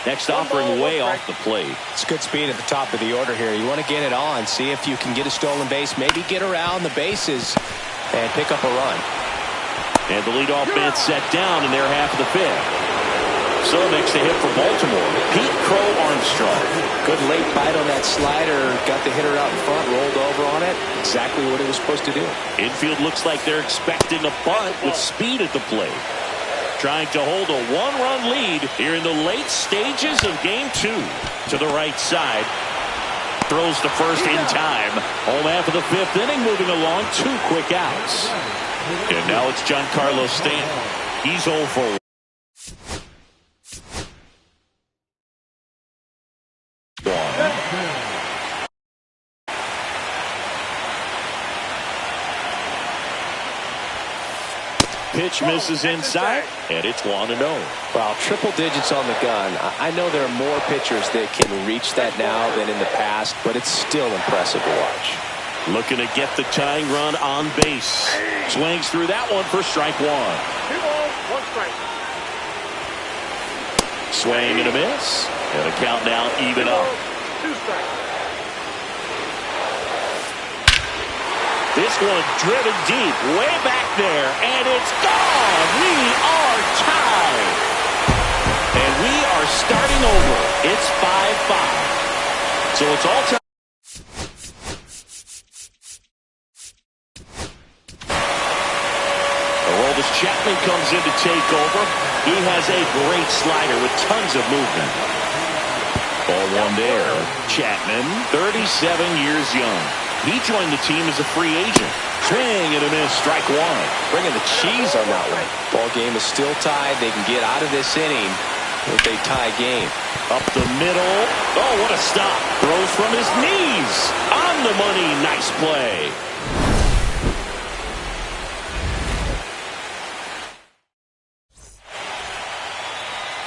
Next offering way off the plate. It's good speed at the top of the order here. You want to get it on, see if you can get a stolen base, maybe get around the bases and pick up a run. And the leadoff man set down in their half of the 5th. So next to hit for Baltimore, Pete Crow Armstrong. Good late bite on that slider. Got the hitter out in front, rolled over on it. Exactly what it was supposed to do. Infield looks like they're expecting a bunt with speed at the plate. Trying to hold a one-run lead here in the late stages of game 2. To the right side. Throws to first in time. Home half of the 5th inning, moving along. 2 quick outs. And now it's Giancarlo Stanton. He's 0 for 1. Pitch misses inside, and it's 1-0. Wow, triple digits on the gun. I know there are more pitchers that can reach that now than in the past, but it's still impressive to watch. Looking to get the tying run on base. Swings through that one for strike 1. 2 balls, 1 strike. Swing and a miss. And the count now even up. 2 strikes. This one driven deep, way back there, and it's gone. We are tied. And we are starting over. It's 5-5. So it's all time. Aroldis Chapman comes in to take over. He has a great slider with tons of movement. Ball 1 there. Chapman, 37 years young. He joined the team as a free agent. Swing and a miss, strike 1. Bringing the cheese on that one. Ball game is still tied. They can get out of this inning with a tie game. Up the middle. Oh, what a stop. Throws from his knees. On the money. Nice play.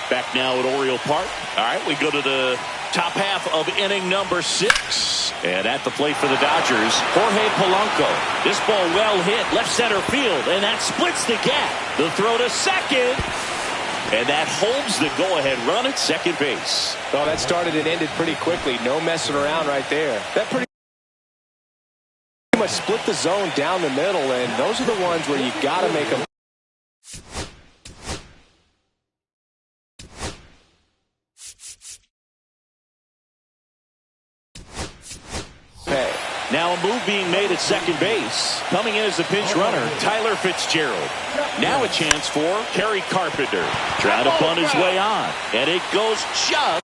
Back now at Oriole Park. All right, we go to the top half of inning number 6. And at the plate for the Dodgers, Jorge Polanco. This ball well hit, left center field, and that splits the gap. The throw to second. And that holds the go-ahead run at second base. Oh, that started and ended pretty quickly. No messing around right there. That pretty much split the zone down the middle, and those are the ones where you got to make them. Now a move being made at second base. Coming in as a pinch runner, Tyler Fitzgerald. Now a chance for Kerry Carpenter. Trying to bunt his way on. And it goes just.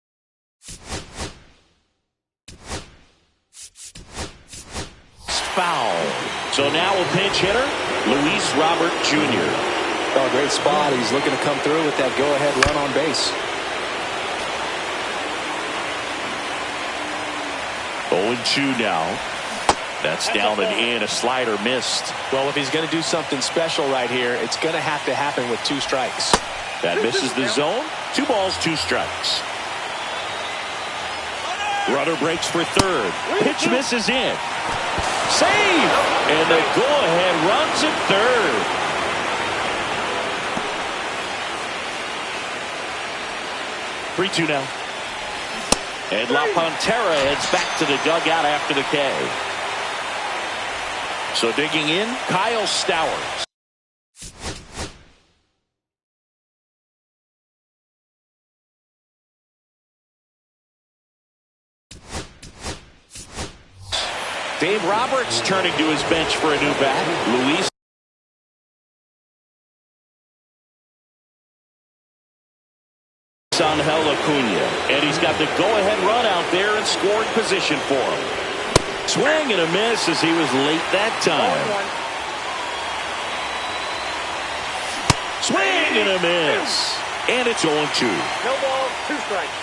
Foul. So now a pinch hitter, Luis Robert Jr. Oh, great spot. He's looking to come through with that go-ahead run on base. 0-2 now. That's down and in. A slider missed. Well, if he's going to do something special right here, it's going to have to happen with 2 strikes. That misses the zone. 2 balls, 2 strikes. Runner breaks for third. Pitch misses in. Save! And the go-ahead runs at third. Three-2 now. And La Pantera heads back to the dugout after the K. So digging in, Kyle Stowers. Dave Roberts turning to his bench for a new bat. Luis Angel Acuna. And he's got the go-ahead run out there in scoring position for him. Swing and a miss as he was late that time. Swing and a miss. And it's 0-2. No balls, 2 strikes.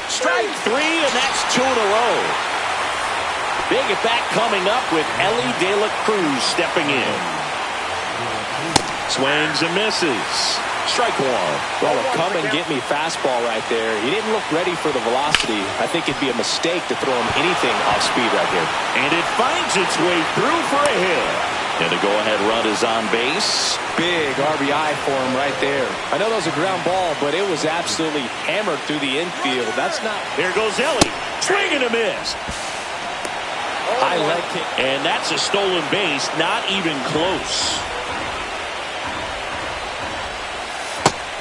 Strike 3, and that's 2 in a row. Big at bat coming up with Ellie De La Cruz stepping in. Swings and misses. Strike 1. Well, a come and get me fastball right there. He didn't look ready for the velocity. I think it'd be a mistake to throw him anything off speed right here. And it finds its way through for a hit. And the go-ahead run is on base. Big RBI for him right there. I know that was a ground ball, but it was absolutely hammered through the infield. That's not. Here goes Ellie. Swing and a miss. High leg kick. And that's a stolen base. Not even close.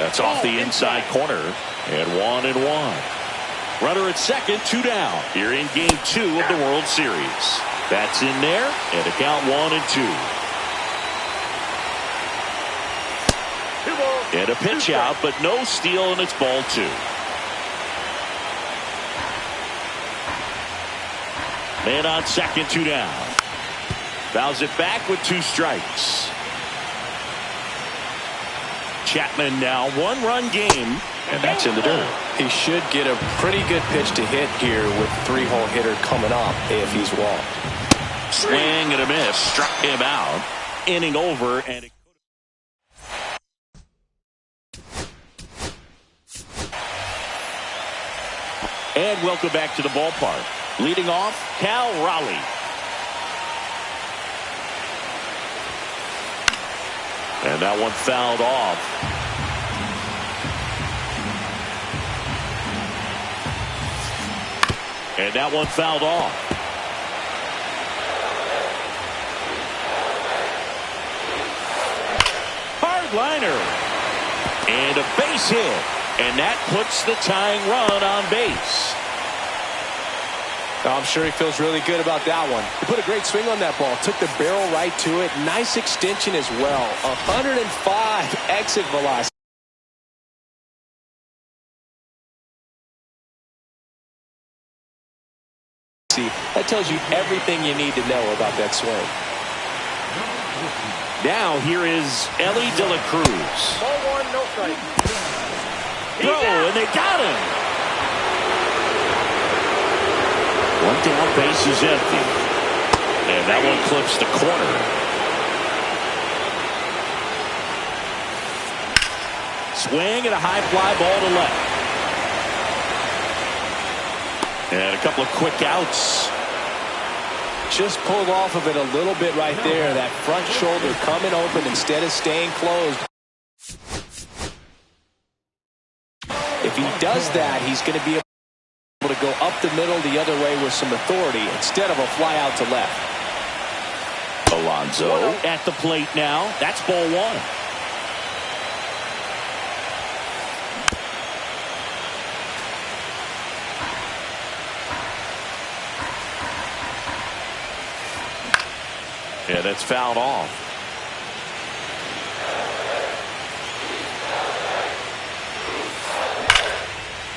That's off the inside corner. And 1-1. Runner at second, 2 down. Here in game 2 of the World Series. That's in there, and a count 1-2. And a pitch out, but no steal, and it's ball 2. Man on second, 2 down. Fouls it back with 2 strikes. Chapman now 1-run game, and that's in the dirt. He should get a pretty good pitch to hit here with 3-hole hitter coming up if he's walked. Swing and a miss, struck him out. Inning over, and welcome back to the ballpark. Leading off, Cal Raleigh. And that one fouled off. And that one fouled off. Hard liner. And a base hit. And that puts the tying run on base. I'm sure he feels really good about that one. He put a great swing on that ball. Took the barrel right to it. Nice extension as well. 105 exit velocity. That tells you everything you need to know about that swing. Now here is Ellie De La Cruz. Ball 1, no strike. Throw, and they got him. One down, base is empty. And that one clips the corner. Swing and a high fly ball to left. And a couple of quick outs. Just pulled off of it a little bit right there. That front shoulder coming open instead of staying closed. If he does that, he's going to be able to go up the middle the other way with some authority instead of a fly out to left. Alonso at the plate now. That's ball 1. Yeah, that's fouled off.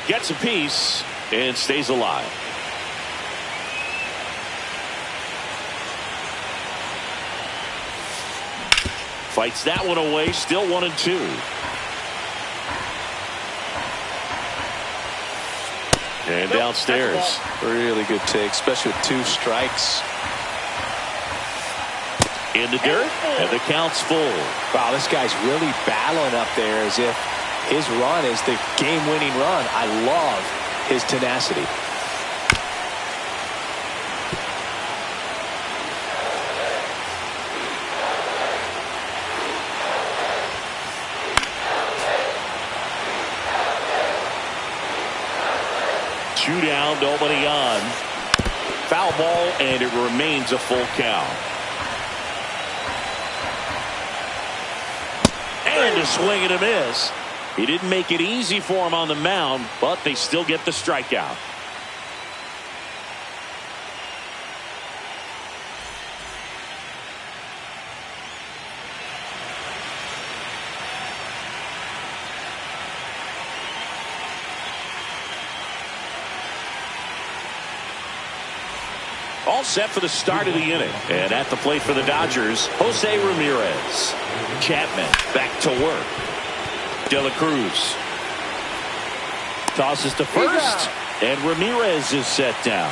Gets a piece and stays alive. Fights that one away. Still 1-2. And downstairs. Really good take, especially with 2 strikes. In the dirt, and the count's full. Wow, this guy's really battling up there as if his run is the game-winning run. I love his tenacity. Two down, nobody on. Foul ball, and it remains a full count. And a swing and a miss. He didn't make it easy for him on the mound, but they still get the strikeout. All set for the start of the inning. And at the plate for the Dodgers, Jose Ramirez. Chapman back to work. De La Cruz tosses to first, and Ramirez is set down.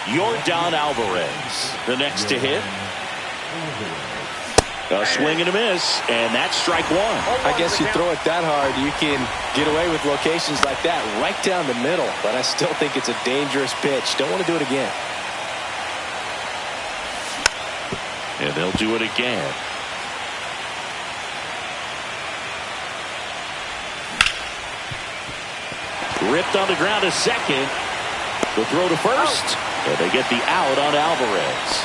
Yordan Alvarez, the next to hit. A swing and a miss, and that's strike 1. I guess you throw it that hard, you can get away with locations like that right down the middle, but I still think it's a dangerous pitch. Don't want to do it again. And they'll do it again. Ripped on the ground to second. The throw to first. And they get the out on Alvarez.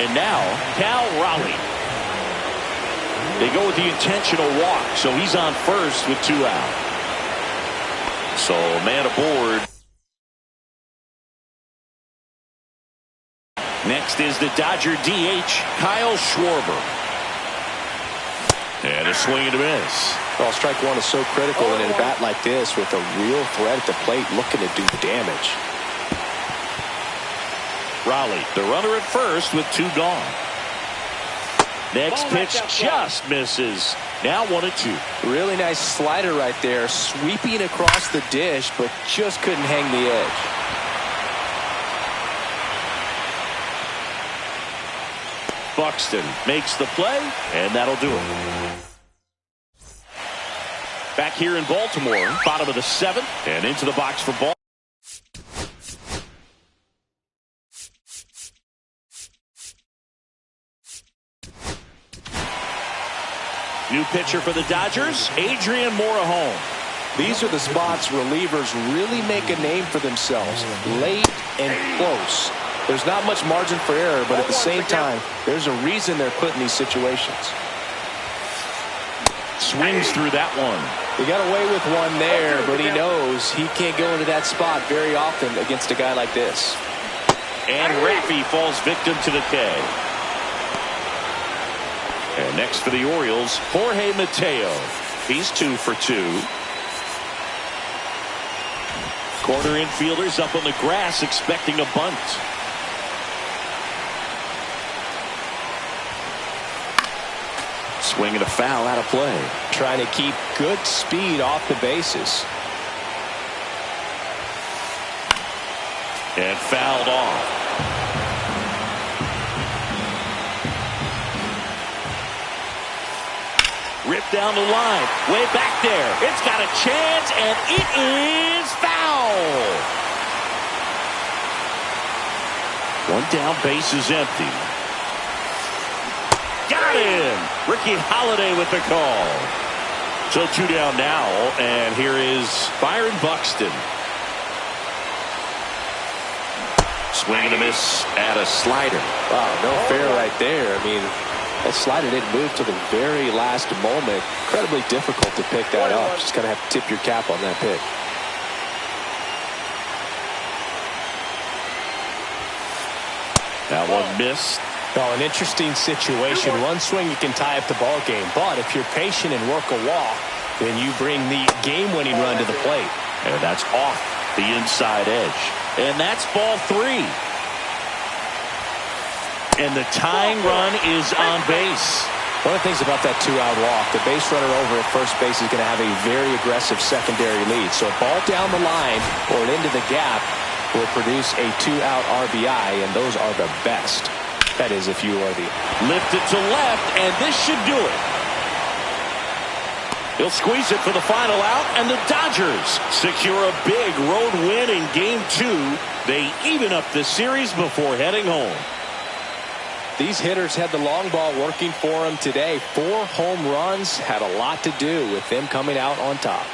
And now, Cal Raleigh. They go with the intentional walk, so he's on first with 2 out. So man aboard. Next is the Dodger DH, Kyle Schwarber. And a swing and a miss. Well, strike one is so critical in a bat like this with a real threat at the plate looking to do damage. Raleigh, the runner at first with 2 gone. Next pitch just misses. Now 1-2. Really nice slider right there, sweeping across the dish, but just couldn't hang the edge. Buxton makes the play, and that'll do it. Back here in Baltimore, bottom of the 7th, and into the box for ball. New pitcher for the Dodgers, Adrian Morejon. These are the spots relievers really make a name for themselves. Late and close. There's not much margin for error, but at the same time, there's a reason they're put in these situations. Swings through that one. He got away with one there, but he knows he can't go into that spot very often against a guy like this. And Raffy falls victim to the K. And next for the Orioles, Jorge Mateo. He's 2 for 2. Corner infielders up on the grass expecting a bunt. Swing and a foul out of play. Trying to keep good speed off the bases. And fouled off. Ripped down the line. Way back there. It's got a chance, and it is foul. One down, base is empty. Got him. Ricky Holiday with the call. So 2 down now, and here is Byron Buxton. Swing and a miss at a slider. Wow, no fair right there. I mean, that slider didn't move to the very last moment. Incredibly difficult to pick that up. Just gotta have to tip your cap on that pitch. That one missed. Oh, an interesting situation. One swing you can tie up the ball game, but if you're patient and work a walk, then you bring the game-winning run to the plate. And that's off the inside edge. And that's ball 3. And the tying run is on base. One of the things about that 2-out walk, the base runner over at first base is going to have a very aggressive secondary lead. So a ball down the line or into the gap will produce a 2-out RBI, and those are the best. That is, if you are the lifted to left, and this should do it. He'll squeeze it for the final out, and the Dodgers secure a big road win in Game 2. They even up the series before heading home. These hitters had the long ball working for them today. 4 home runs had a lot to do with them coming out on top.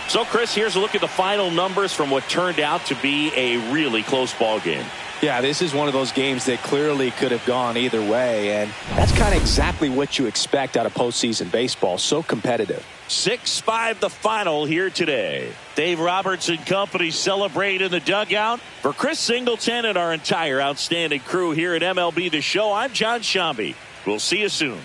So, Chris, here's a look at the final numbers from what turned out to be a really close ball game. Yeah, this is one of those games that clearly could have gone either way, and that's kind of exactly what you expect out of postseason baseball. So competitive. 6-5 the final here today. Dave Roberts and company celebrate in the dugout. For Chris Singleton and our entire outstanding crew here at MLB The Show, I'm John Shambi. We'll see you soon.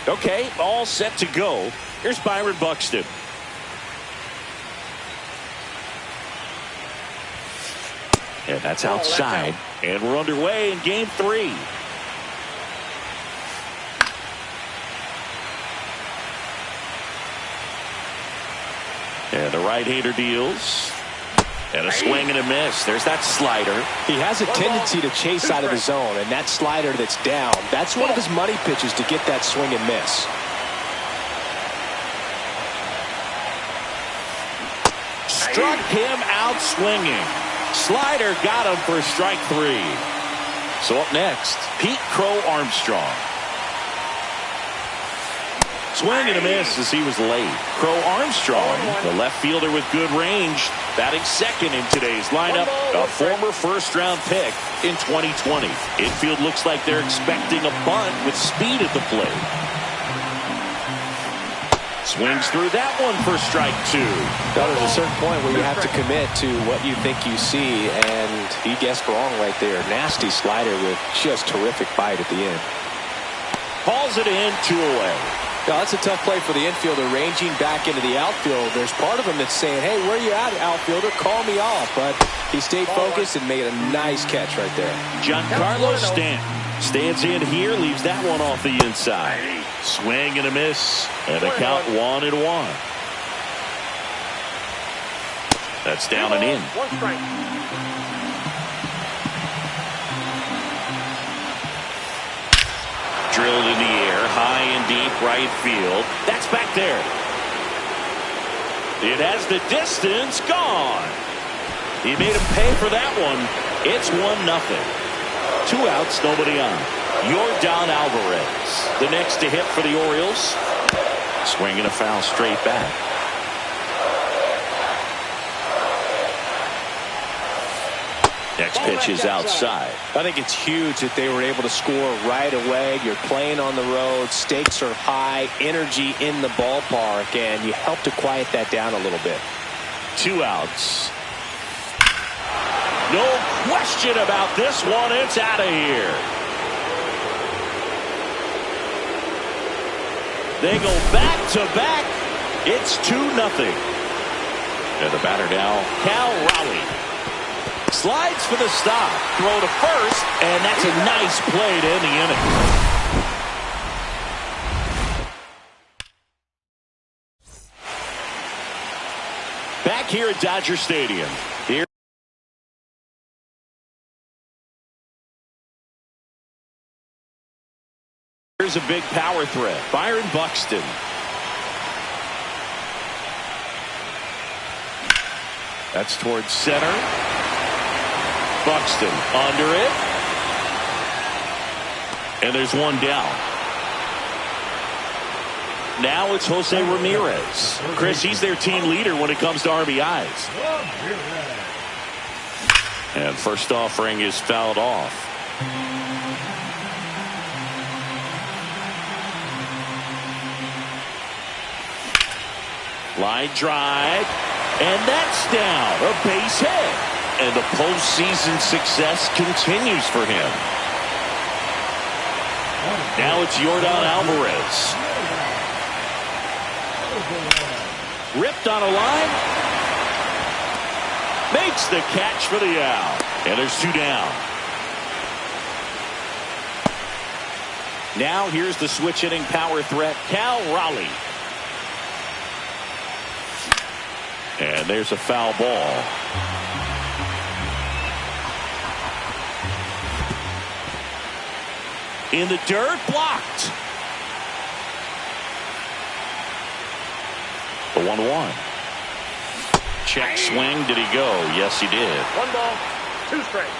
Okay, all set to go. Here's Byron Buxton. And that's outside. And we're underway in game 3. And the right-hander deals. And a swing and a miss. There's that slider. He has a tendency to chase out of the zone, and that slider that's down, that's one of his money pitches to get that swing and miss. Struck him out swinging. Slider got him for strike 3. So up next, Pete Crow Armstrong. Swing and a miss as he was late. Crow Armstrong, the left fielder with good range, batting second in today's lineup, a former first-round pick in 2020. Infield looks like they're expecting a bunt with speed at the plate. Swings through that one for strike 2. Now, there's a certain point where you have to commit to what you think you see, and he guessed wrong right there. Nasty slider with just terrific bite at the end. Calls it in, 2 away. Now, that's a tough play for the infielder, ranging back into the outfield. There's part of him that's saying, hey, where you at, outfielder? Call me off. But he stayed focused and made a nice catch right there. Giancarlo Stanton stands in here, leaves that one off the inside. Swing and a miss, and a count 1-1. That's down and in. 1 strike. Drilled in the air, high and deep right field. That's back there. It has the distance, gone. He made him pay for that one. It's 1-0. 2 outs, nobody on. Yordan Alvarez, the next to hit for the Orioles. Swing and a foul straight back. Next pitch is outside. I think it's huge that they were able to score right away. You're playing on the road. Stakes are high. Energy in the ballpark. And you help to quiet that down a little bit. 2 outs. No question about this one. It's out of here. They go back to back. It's 2-0. And the batter now, Cal Raleigh. Slides for the stop. Throw to first, and that's a nice play to end the inning. Back here at Dodger Stadium. Here's a big power threat. Byron Buxton. That's towards center. Buxton under it. And there's one down. Now it's Jose Ramirez. Chris, he's their team leader when it comes to RBIs. And first offering is fouled off. Line drive. And that's down. A base hit. And the postseason success continues for him. Now it's Yordan Alvarez. Ripped on a line. Makes the catch for the out. And there's 2 down. Now here's the switch hitting power threat, Cal Raleigh. And there's a foul ball. In the dirt, blocked. The 1-1. Check swing. Did he go? Yes, he did. 1 ball, 2 strikes.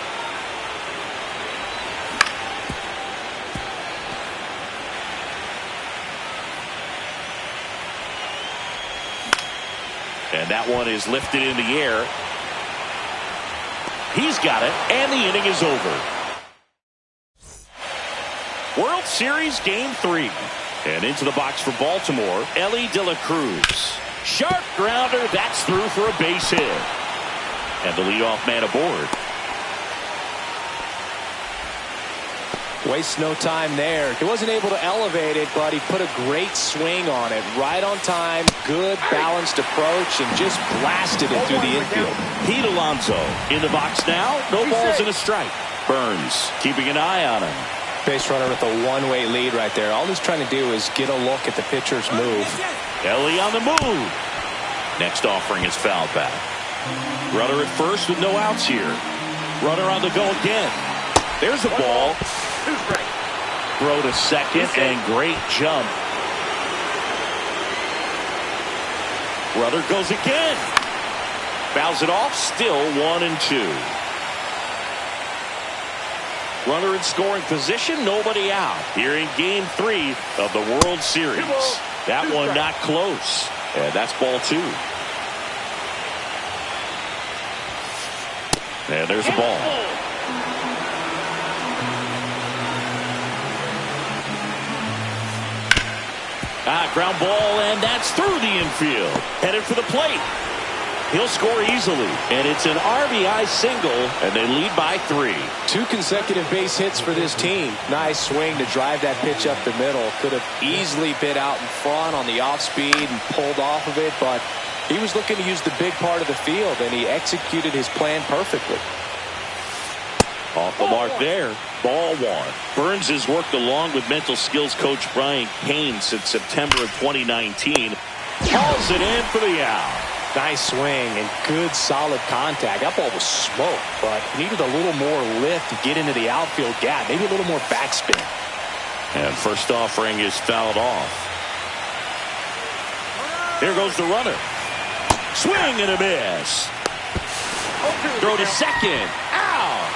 And that one is lifted in the air. He's got it, and the inning is over. World Series Game 3. And into the box for Baltimore, Ellie De La Cruz. Sharp grounder, that's through for a base hit. And the leadoff man aboard. Wastes no time there. He wasn't able to elevate it, but he put a great swing on it. Right on time, good balanced approach, and just blasted it through the infield. Pete Alonso in the box now. No balls and a strike. Burns keeping an eye on him. Base runner with a one-way lead right there. All he's trying to do is get a look at the pitcher's move. Ellie on the move. Next offering is foul back. Runner at first with no outs here. Runner on the go again. There's a ball. Throw to second and great jump. Runner goes again. Fouls it off. Still 1-2. Runner in scoring position. Nobody out. Here in game 3 of the World Series. That one not close. And that's ball 2. And there's a ball. Ground ball, and that's through the infield. Headed for the plate. He'll score easily, and it's an RBI single, and they lead by 3. 2 consecutive base hits for this team. Nice swing to drive that pitch up the middle. Could have easily been out in front on the off speed and pulled off of it, but he was looking to use the big part of the field, and he executed his plan perfectly. Off the mark there. Ball 1. Burns has worked along with mental skills coach Brian Kane since September of 2019. Hauls it in for the out. Nice swing and good solid contact. That ball was smoked, but needed a little more lift to get into the outfield gap. Maybe a little more backspin. And first offering is fouled off. Here goes the runner. Swing and a miss. Throw to second. Out.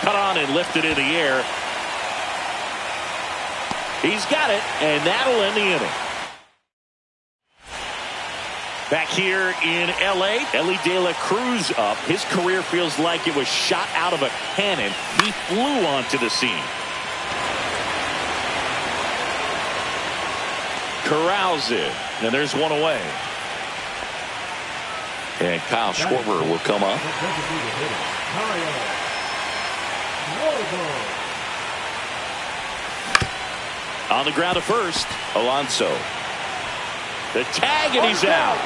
Cut on and lifted in the air. He's got it, and that'll end the inning. Back here in L.A., Ellie De La Cruz up. His career feels like it was shot out of a cannon. He flew onto the scene. Corrals it, and there's one away. And Kyle Schwarber will come up. On the ground at first, Alonso. The tag, and he's out.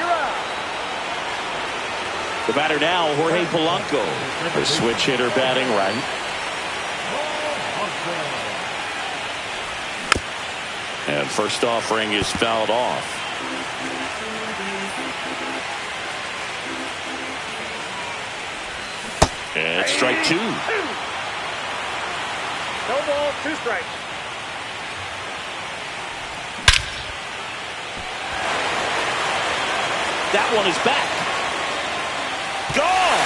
The batter now, Jorge Polanco. The switch hitter batting right. And first offering is fouled off. And strike 2. No ball, 2 strikes. That one is back. Gone.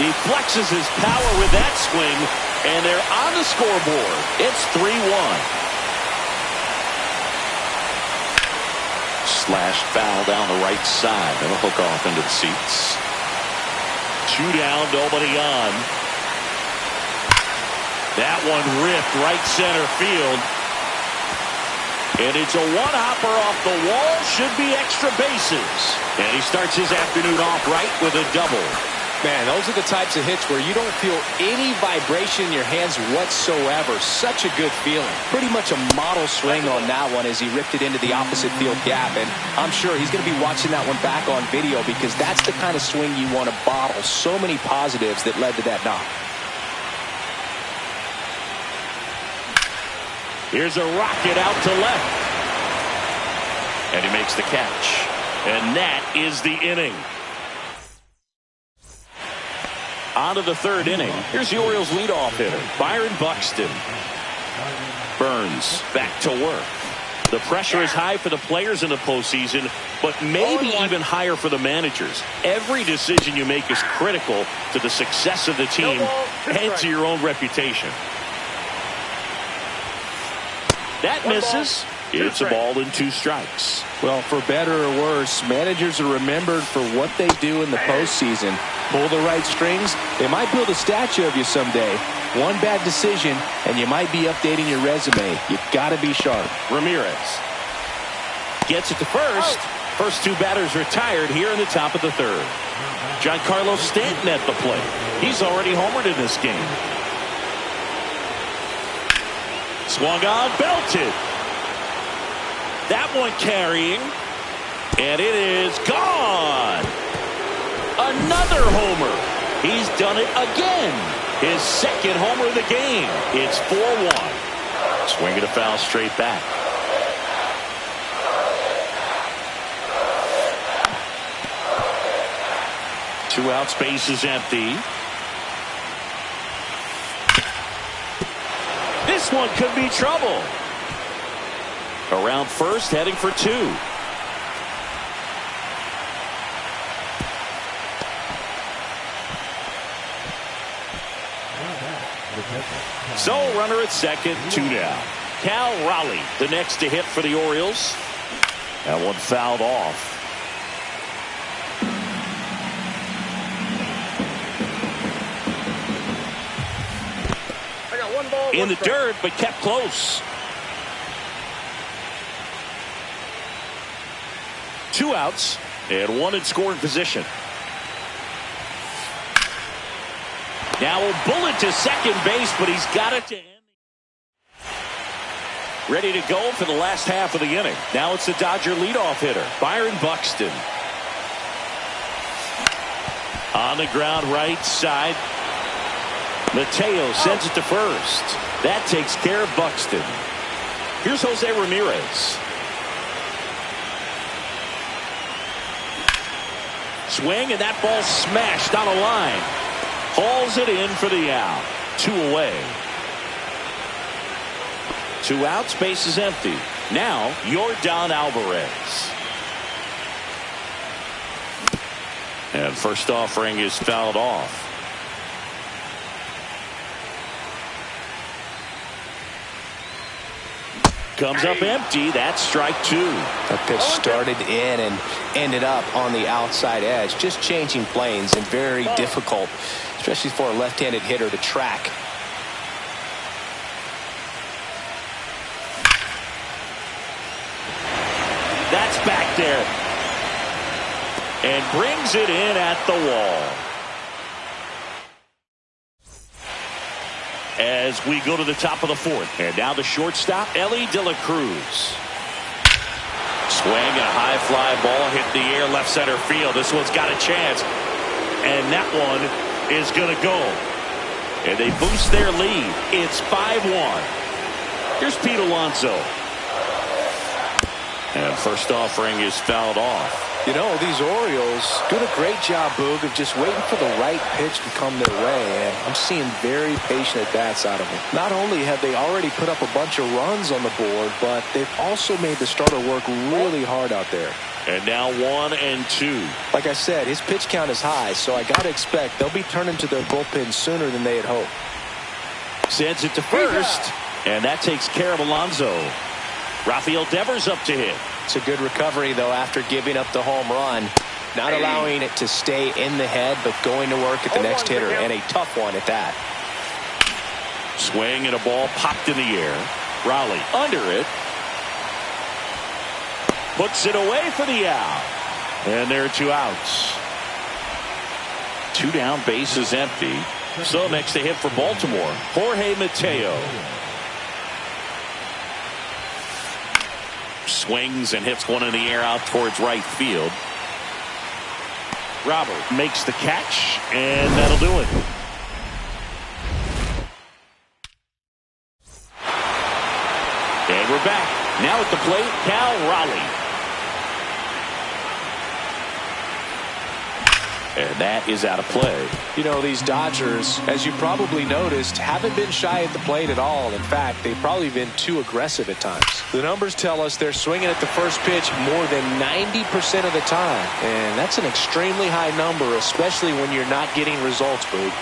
He flexes his power with that swing, and they're on the scoreboard. It's 3-1. Slashed foul down the right side. That'll hook off into the seats. 2 down, nobody on. That one ripped right center field. And it's a one-hopper off the wall. Should be extra bases. And he starts his afternoon off right with a double. Man, those are the types of hits where you don't feel any vibration in your hands whatsoever. Such a good feeling. Pretty much a model swing on that one as he ripped it into the opposite field gap. And I'm sure he's going to be watching that one back on video because that's the kind of swing you want to bottle. So many positives that led to that knock. Here's a rocket out to left. And he makes the catch. And that is the inning. On to the 3rd inning. Here's the Orioles leadoff hitter, Byron Buxton. Burns back to work. The pressure is high for the players in the postseason, but maybe even higher for the managers. Every decision you make is critical to the success of the team and to your own reputation. That misses. It's a ball and 2 strikes. Well, for better or worse, managers are remembered for what they do in the postseason. Pull the right strings, they might build a statue of you someday. One bad decision, and you might be updating your resume. You've got to be sharp. Ramirez. gets it to first. First two batters retired here in the top of the third. Giancarlo Stanton at the plate. He's already homered in this game. Swung on, belted. That one carrying. And it is gone. Another homer. He's done it again. His second homer of the game. It's 4-1. Swinging a foul straight back. Two outs, base is empty. This one could be trouble. Around first, heading for two. So, runner at second, 2 down. Cal Raleigh, the next to hit for the Orioles. That one fouled off. In the dirt, but kept close. 2 outs and 1 in scoring position. Now a bullet to second base, but he's got it to end. Ready to go for the last half of the inning. Now it's the Dodger leadoff hitter, Byron Buxton. On the ground right side. Mateo sends it to first. That takes care of Buxton. Here's Jose Ramirez. Swing, and that ball smashed on a line. Hauls it in for the out. 2 away. 2 outs, base is empty. Now, Yordan Alvarez. And first offering is fouled off. Comes up empty. That's strike 2. That pitch started in and ended up on the outside edge. Just changing planes and very difficult, especially for a left-handed hitter to track. That's back there. And brings it in at the wall. As we go to the top of the 4th. And now the shortstop, Ellie De La Cruz. Swing, a high fly ball hit the air left center field. This one's got a chance. And that one is going to go. And they boost their lead. It's 5-1. Here's Pete Alonso. And first offering is fouled off. You know, these Orioles doing a great job, Boog, of just waiting for the right pitch to come their way. And I'm seeing very patient at-bats out of them. Not only have they already put up a bunch of runs on the board, but they've also made the starter work really hard out there. And now 1 and 2. Like I said, his pitch count is high, so I got to expect they'll be turning to their bullpen sooner than they had hoped. Sends it to first, and that takes care of Alonso. Rafael Devers up to hit. It's a good recovery, though, after giving up the home run. Not allowing it to stay in the head, but going to work at the next hitter, and a tough one at that. Swing and a ball popped in the air. Raleigh under it. Puts it away for the out. And there are 2 outs. 2 down, base is empty. So next to hit for Baltimore, Jorge Mateo. Swings and hits one in the air out towards right field. Robert makes the catch, and that'll do it. And we're back. Now at the plate, Cal Raleigh. And that is out of play. You know, these Dodgers, as you probably noticed, haven't been shy at the plate at all. In fact, they've probably been too aggressive at times. The numbers tell us they're swinging at the first pitch more than 90% of the time. And that's an extremely high number, especially when you're not getting results, Boog.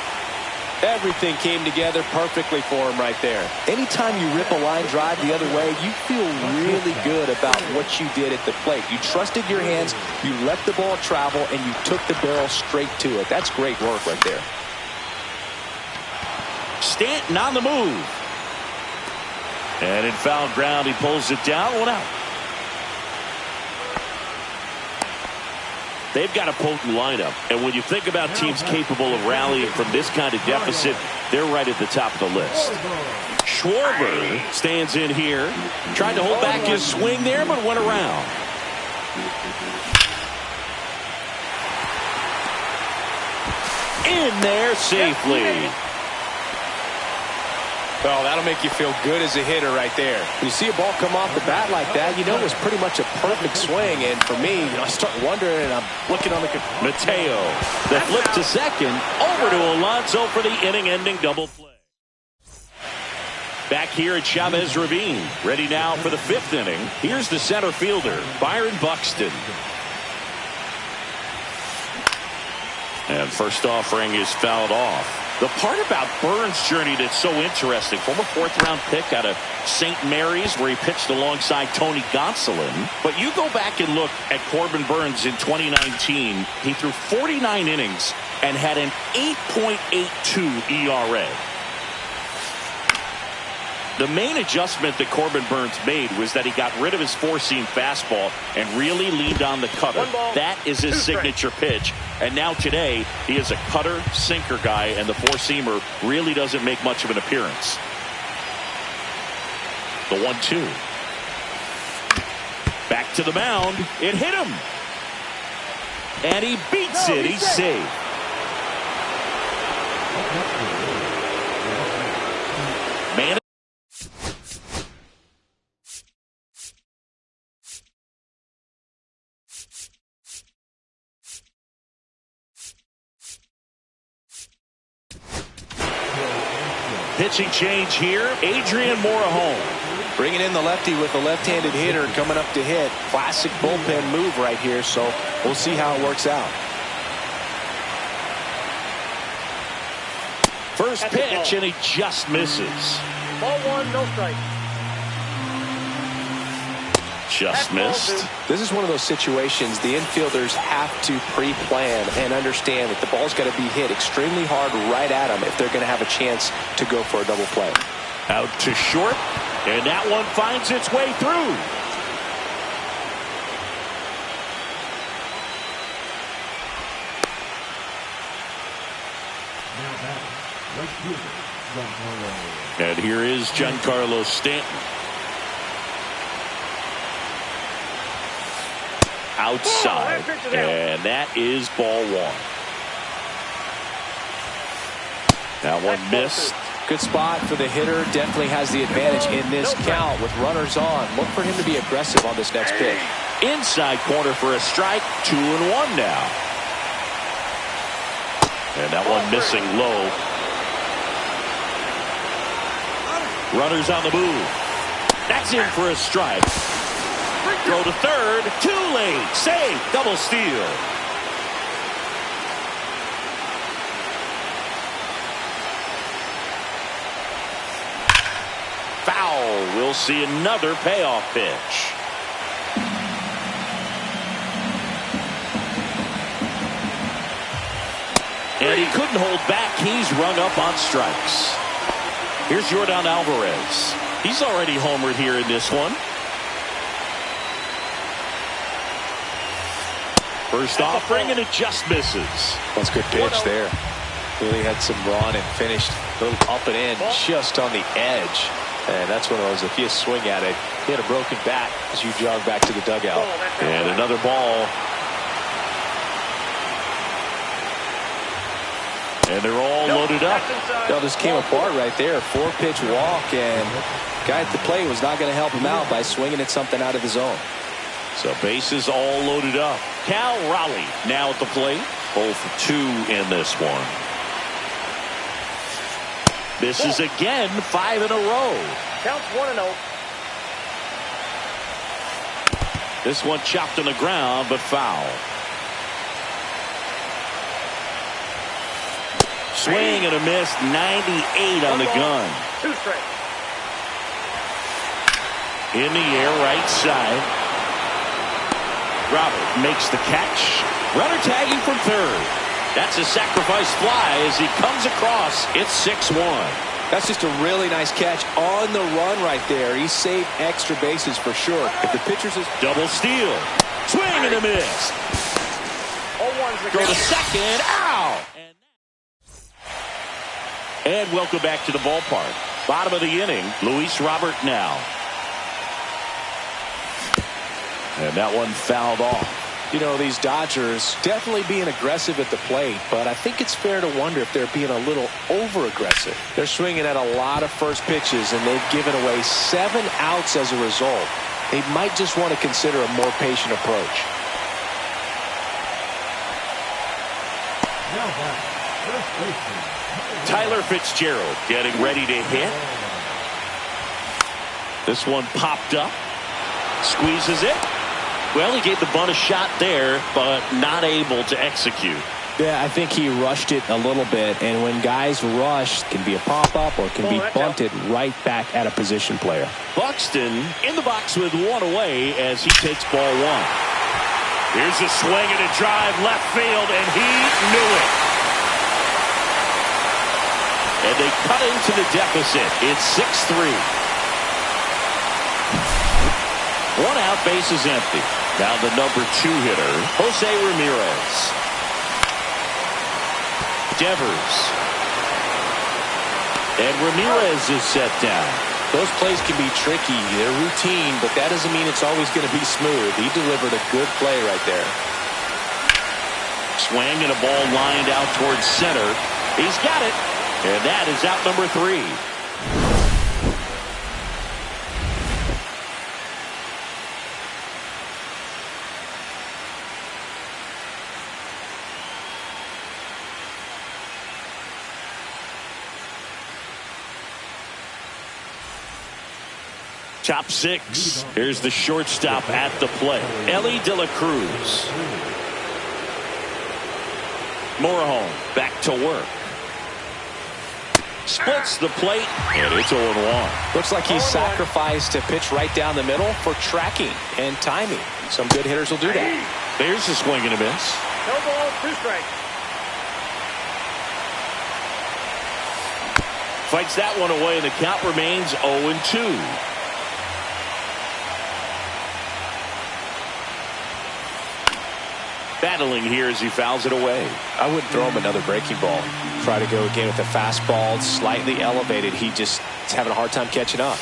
Everything came together perfectly for him right there. Anytime you rip a line drive the other way, you feel really good about what you did at the plate. You trusted your hands, you let the ball travel, and you took the barrel straight to it. That's great work right there. Stanton on the move. And in foul ground, he pulls it down. 1 out. They've got a potent lineup. And when you think about teams capable of rallying from this kind of deficit, they're right at the top of the list. Schwarber stands in here. Tried to hold back his swing there, but went around. In there safely. Well, that'll make you feel good as a hitter right there. When you see a ball come off the bat like that, you know it was pretty much a perfect swing. And for me, I start wondering, and I'm looking on the... Mateo, the flip to second, over to Alonso for the inning-ending double play. Back here at Chavez Ravine, ready now for the 5th inning. Here's the center fielder, Byron Buxton. And first offering is fouled off. The part about Burns' journey that's so interesting, former 4th-round pick out of St. Mary's where he pitched alongside Tony Gonsolin. But you go back and look at Corbin Burns in 2019. He threw 49 innings and had an 8.82 ERA. The main adjustment that Corbin Burns made was that he got rid of his 4-seam fastball and really leaned on the cutter. That is his signature pitch. And now today, he is a cutter, sinker guy, and the 4-seamer really doesn't make much of an appearance. The 1-2. Back to the mound. It hit him. And he beats it. He's safe. Man. Pitching change here. Adrian Morejon. Bringing in the lefty with the left-handed hitter coming up to hit. Classic bullpen move right here, so we'll see how it works out. First pitch, and he just misses. Ball 1, no strike. Just missed. This is one of those situations the infielders have to pre-plan and understand that the ball's got to be hit extremely hard right at them if they're going to have a chance to go for a double play. Out to short, and that one finds its way through. And here is Giancarlo Stanton. Outside, and that is ball 1. That one missed. Good spot for the hitter. Definitely has the advantage in this count with runners on. Look for him to be aggressive on this next pitch. Inside corner for a strike. 2-1 now. And that one missing low. Runners on the move. That's in for a strike. Throw to third. Too late. Save. Double steal. Foul. We'll see another payoff pitch. And he couldn't hold back. He's rung up on strikes. Here's Yordan Alvarez. He's already homered here in this one. First offering, and it just misses. That's a good pitch there. Really had some run and finished a little up and in just on the edge. And that's one of those, if you swing at it, he had a broken bat as you jog back to the dugout. And another ball. And they're all loaded up. Well, this came apart right there. 4-pitch walk, and guy at the plate was not going to help him out by swinging at something out of the zone. So bases all loaded up. Cal Raleigh now at the plate. 0 for 2 in this one. This is again 5 in a row. Counts 1-0. This one chopped on the ground, but foul. Swing and a miss. 98 on the gun. 2 strikes. In the air, right side. Robert makes the catch. Runner tagging from third. That's a sacrifice fly as he comes across. It's 6-1. That's just a really nice catch on the run right there. He saved extra bases for sure. If the pitcher's is double steal. Swing and a miss. 0-1's the Go to count. second. Ow! And welcome back to the ballpark. Bottom of the inning, Luis Robert now. And that one fouled off. You know, these Dodgers definitely being aggressive at the plate, but I think it's fair to wonder if they're being a little over-aggressive. They're swinging at a lot of first pitches, and they've given away 7 outs as a result. They might just want to consider a more patient approach. Tyler Fitzgerald getting ready to hit. This one popped up. Squeezes it. Well, he gave the bunt a shot there, but not able to execute. Yeah, I think he rushed it a little bit, and when guys rush, it can be a pop-up or it can be bunted right back at a position player. Buxton in the box with one away as he takes ball 1. Here's a swing and a drive left field, and he knew it. And they cut into the deficit. It's 6-3. 1 out, base is empty. Now the number 2 hitter, Jose Ramirez. Devers. And Ramirez is set down. Those plays can be tricky. They're routine, but that doesn't mean it's always going to be smooth. He delivered a good play right there. Swing and a ball lined out towards center. He's got it. And that is out number 3. Top 6. Here's the shortstop at the plate. Ellie De La Cruz. Morejon back to work. Splits the plate, and it's 0-1. Looks like he sacrificed a pitch right down the middle for tracking and timing. Some good hitters will do that. There's a swing and a miss. No balls, 2 strikes. Fights that one away, and the count remains 0-2. Battling here as he fouls it away. I wouldn't throw him another breaking ball. Try to go again with a fastball slightly elevated. He just is having a hard time catching up.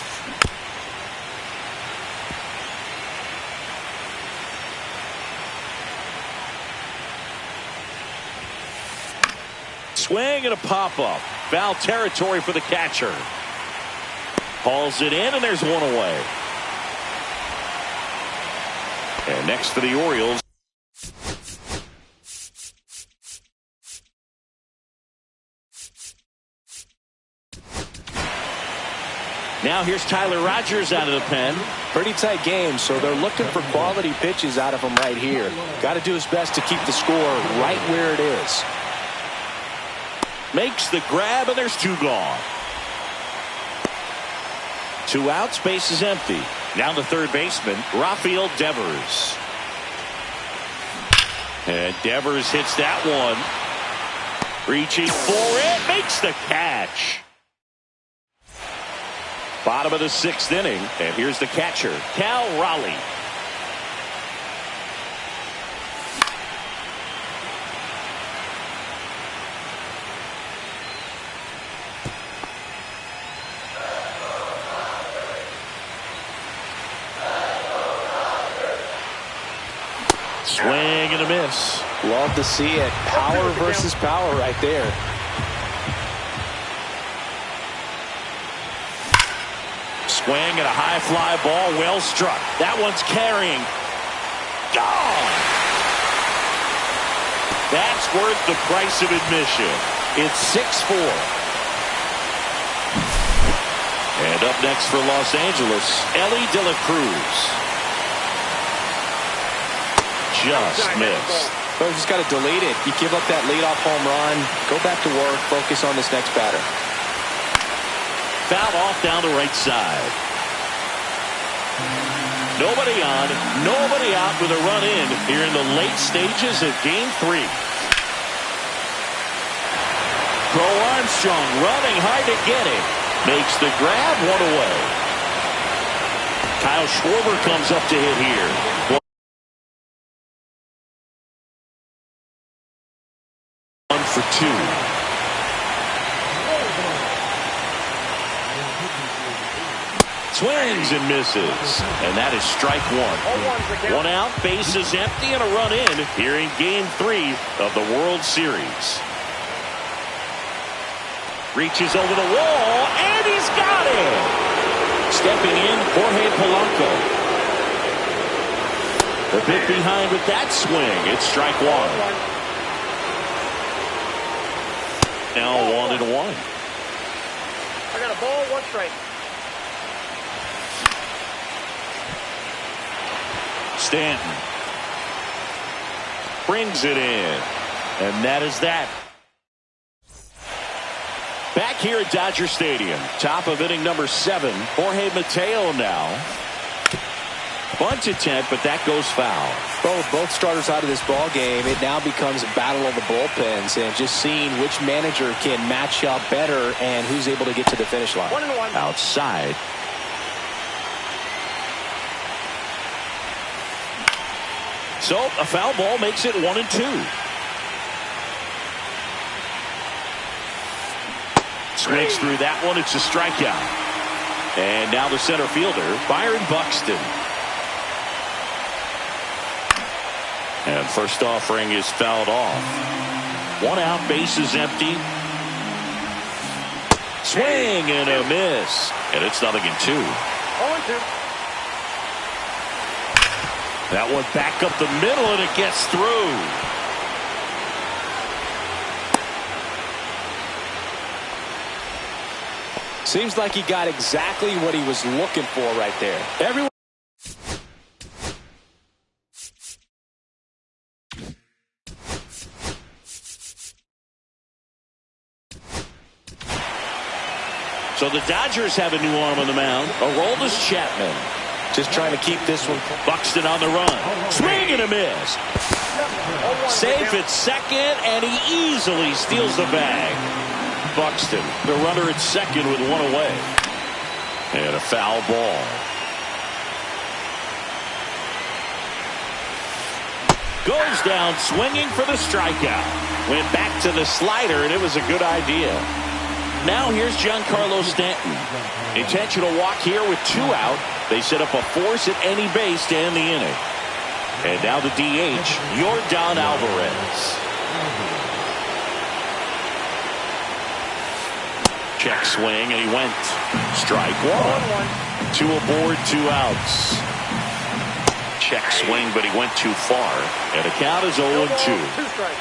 Swing and a pop-up. Foul territory for the catcher. Hauls it in, and there's one away. And next for the Orioles. Now here's Tyler Rogers out of the pen. Pretty tight game, so they're looking for quality pitches out of him right here. Got to do his best to keep the score right where it is. Makes the grab, and there's 2 gone. 2 outs, base is empty. Now the third baseman, Rafael Devers. And Devers hits that one. Reaching for it, makes the catch. Bottom of the 6th inning, and here's the catcher, Cal Raleigh. Swing and a miss. Love to see it. Power versus power right there. Swing and a high fly ball, well struck. That one's carrying. Gone! That's worth the price of admission. It's 6-4. And up next for Los Angeles, Ellie De La Cruz. Just missed. So just got to delete it. You give up that leadoff home run, go back to work, focus on this next batter. Foul off down the right side. Nobody on, nobody out with a run in here in the late stages of Game 3. Crow Armstrong running hard to get it. Makes the grab, one away. Kyle Schwarber comes up to hit here. for 2. Swings and misses. And that is strike 1. 1 out, bases empty, and a run in here in Game 3 of the World Series. Reaches over the wall, and he's got it! Stepping in, Jorge Polanco. A bit behind with that swing. It's strike 1. Now 1-1. I got a ball, 1 strike. Stanton brings it in, and that is that. Back here at Dodger Stadium, top of inning number 7, Jorge Mateo now. Bunt attempt, but that goes foul. Both starters out of this ball game. It now becomes a battle of the bullpens, and just seeing which manager can match up better and who's able to get to the finish line. 1-1. Outside. So a foul ball makes it 1-2. Swings through that one. It's a strikeout. And now the center fielder, Byron Buxton. And first offering is fouled off. 1 out, bases empty. Swing and a miss. And it's 0-2. 0-2. That one back up the middle, and it gets through. Seems like he got exactly what he was looking for right there. Everyone. So the Dodgers have a new arm on the mound. Aroldis Chapman. Just trying to keep this one. Buxton on the run. Swing and a miss. Safe at second, and he easily steals the bag. Buxton, the runner at second with 1 away. And a foul ball. Goes down swinging for the strikeout. Went back to the slider, and it was a good idea. Now here's Giancarlo Stanton. Intentional walk here with 2 out. They set up a force at any base to end the inning. And now the DH, Yordan Alvarez. Check swing, and he went. Strike 1. 2 aboard, 2 outs. Check swing, but he went too far. And the count is 0-2. 2 strikes.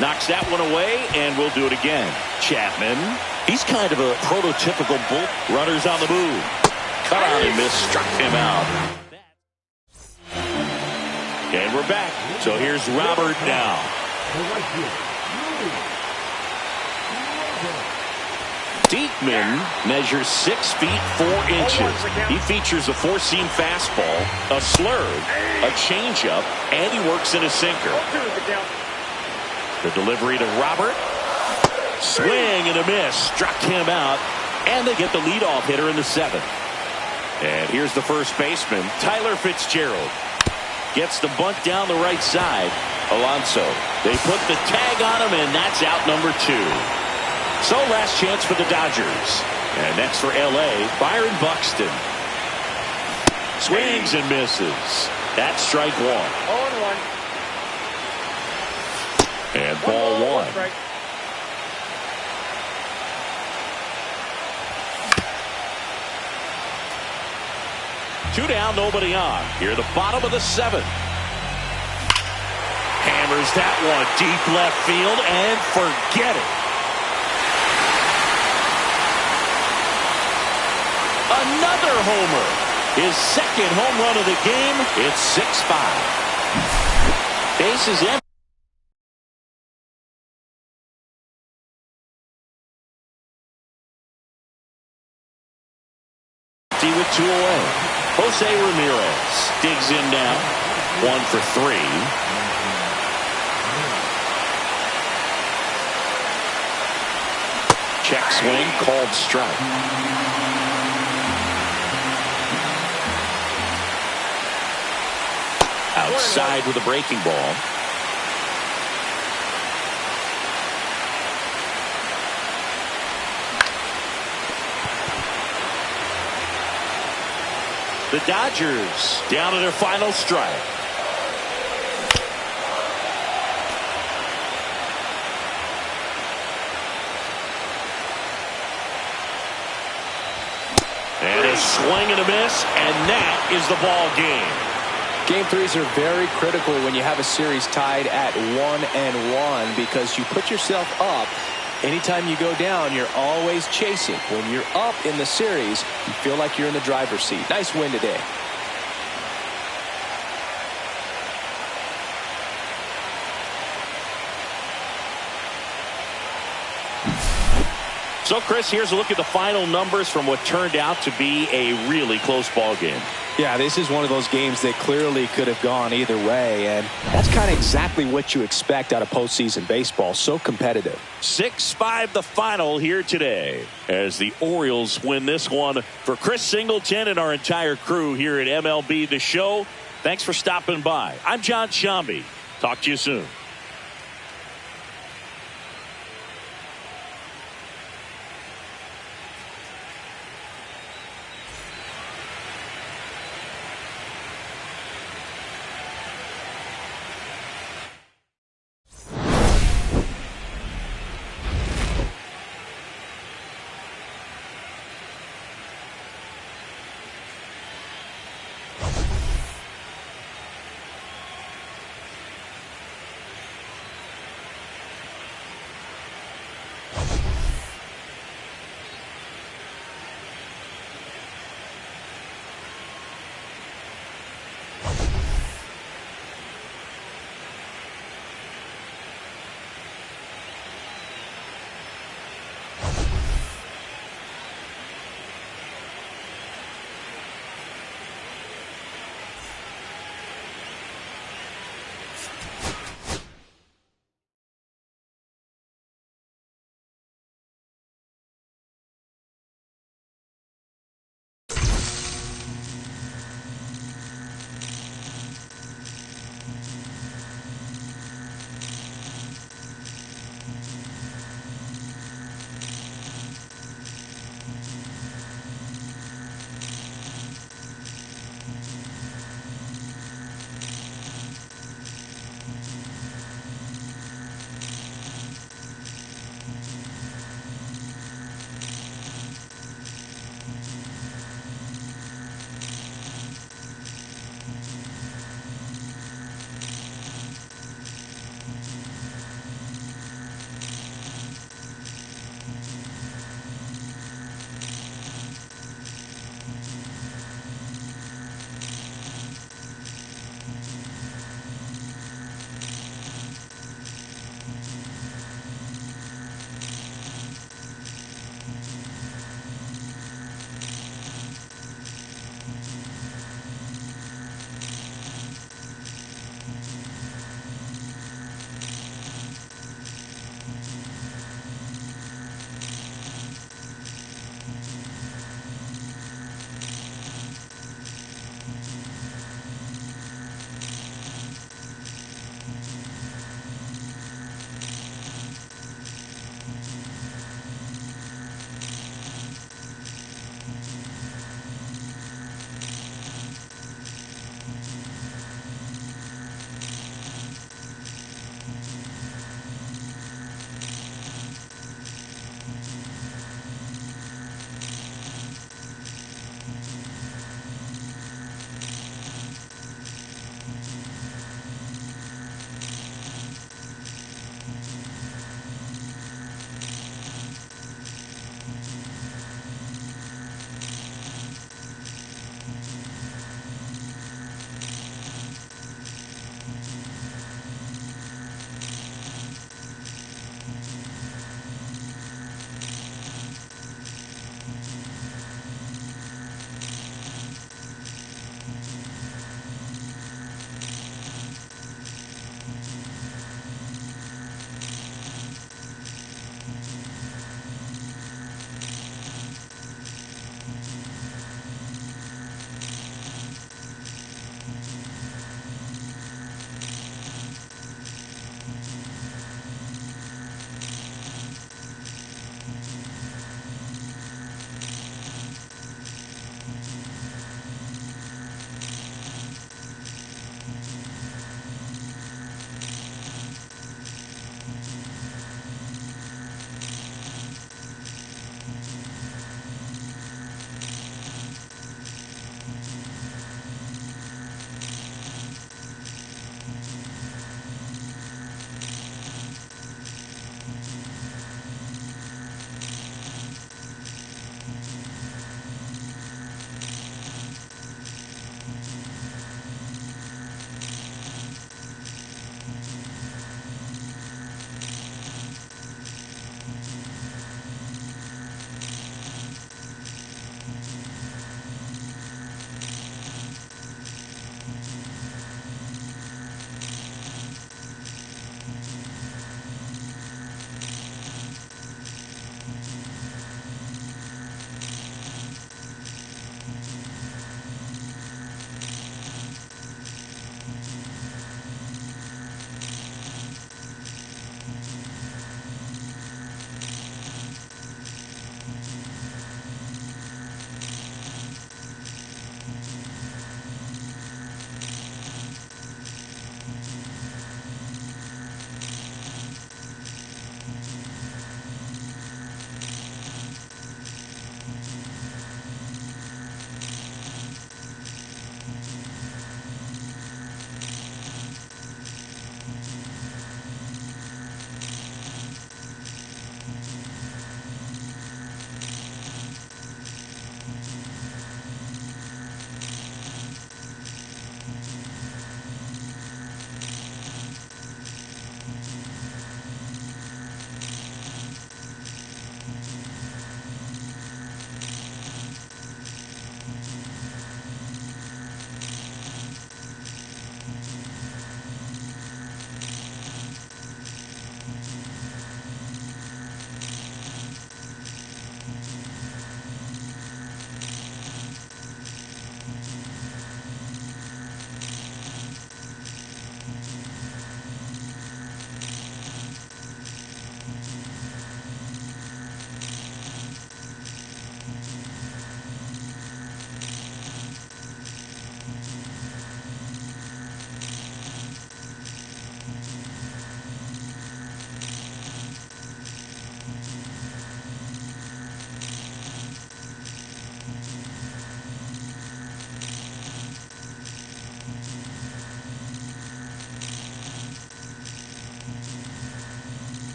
Knocks that one away, and we'll do it again. Chapman. He's kind of a prototypical bull. Runners on the move. Cut on and miss. Struck him out. And we're back. So here's Robert now. Diekman measures 6 feet 4 inches. He features a 4-seam fastball, a slurve, a changeup, and he works in a sinker. The delivery to Robert. Swing and a miss. Struck him out. And they get the leadoff hitter in the 7th. And here's the first baseman, Tyler Fitzgerald. Gets the bunt down the right side. Alonso. They put the tag on him, and that's out number 2. So last chance for the Dodgers. And next for L.A., Byron Buxton. Swings and misses. That's strike 1. 0-1. And ball 1. Strike. Two down, nobody on. Here, the bottom of the 7th. Hammers that one deep left field, and forget it. Another homer. His 2nd home run of the game. It's 6-5. Bases empty. With 2 away. Jose Ramirez digs in now. 1 for 3. Check swing, called strike. Outside with a breaking ball. The Dodgers down to their final strike. And a swing and a miss, and that is the ball game. Game threes are very critical when you have a series tied at 1-1 because you put yourself up. Anytime you go down, you're always chasing. When you're up in the series, you feel like you're in the driver's seat. Nice win today. So, Chris, here's a look at the final numbers from what turned out to be a really close ball game. Yeah, this is one of those games that clearly could have gone either way, and that's kind of exactly what you expect out of postseason baseball. So competitive. 6-5 the final here today as the Orioles win this one. For Chris Singleton and our entire crew here at MLB The Show, thanks for stopping by. I'm John Shambi. Talk to you soon.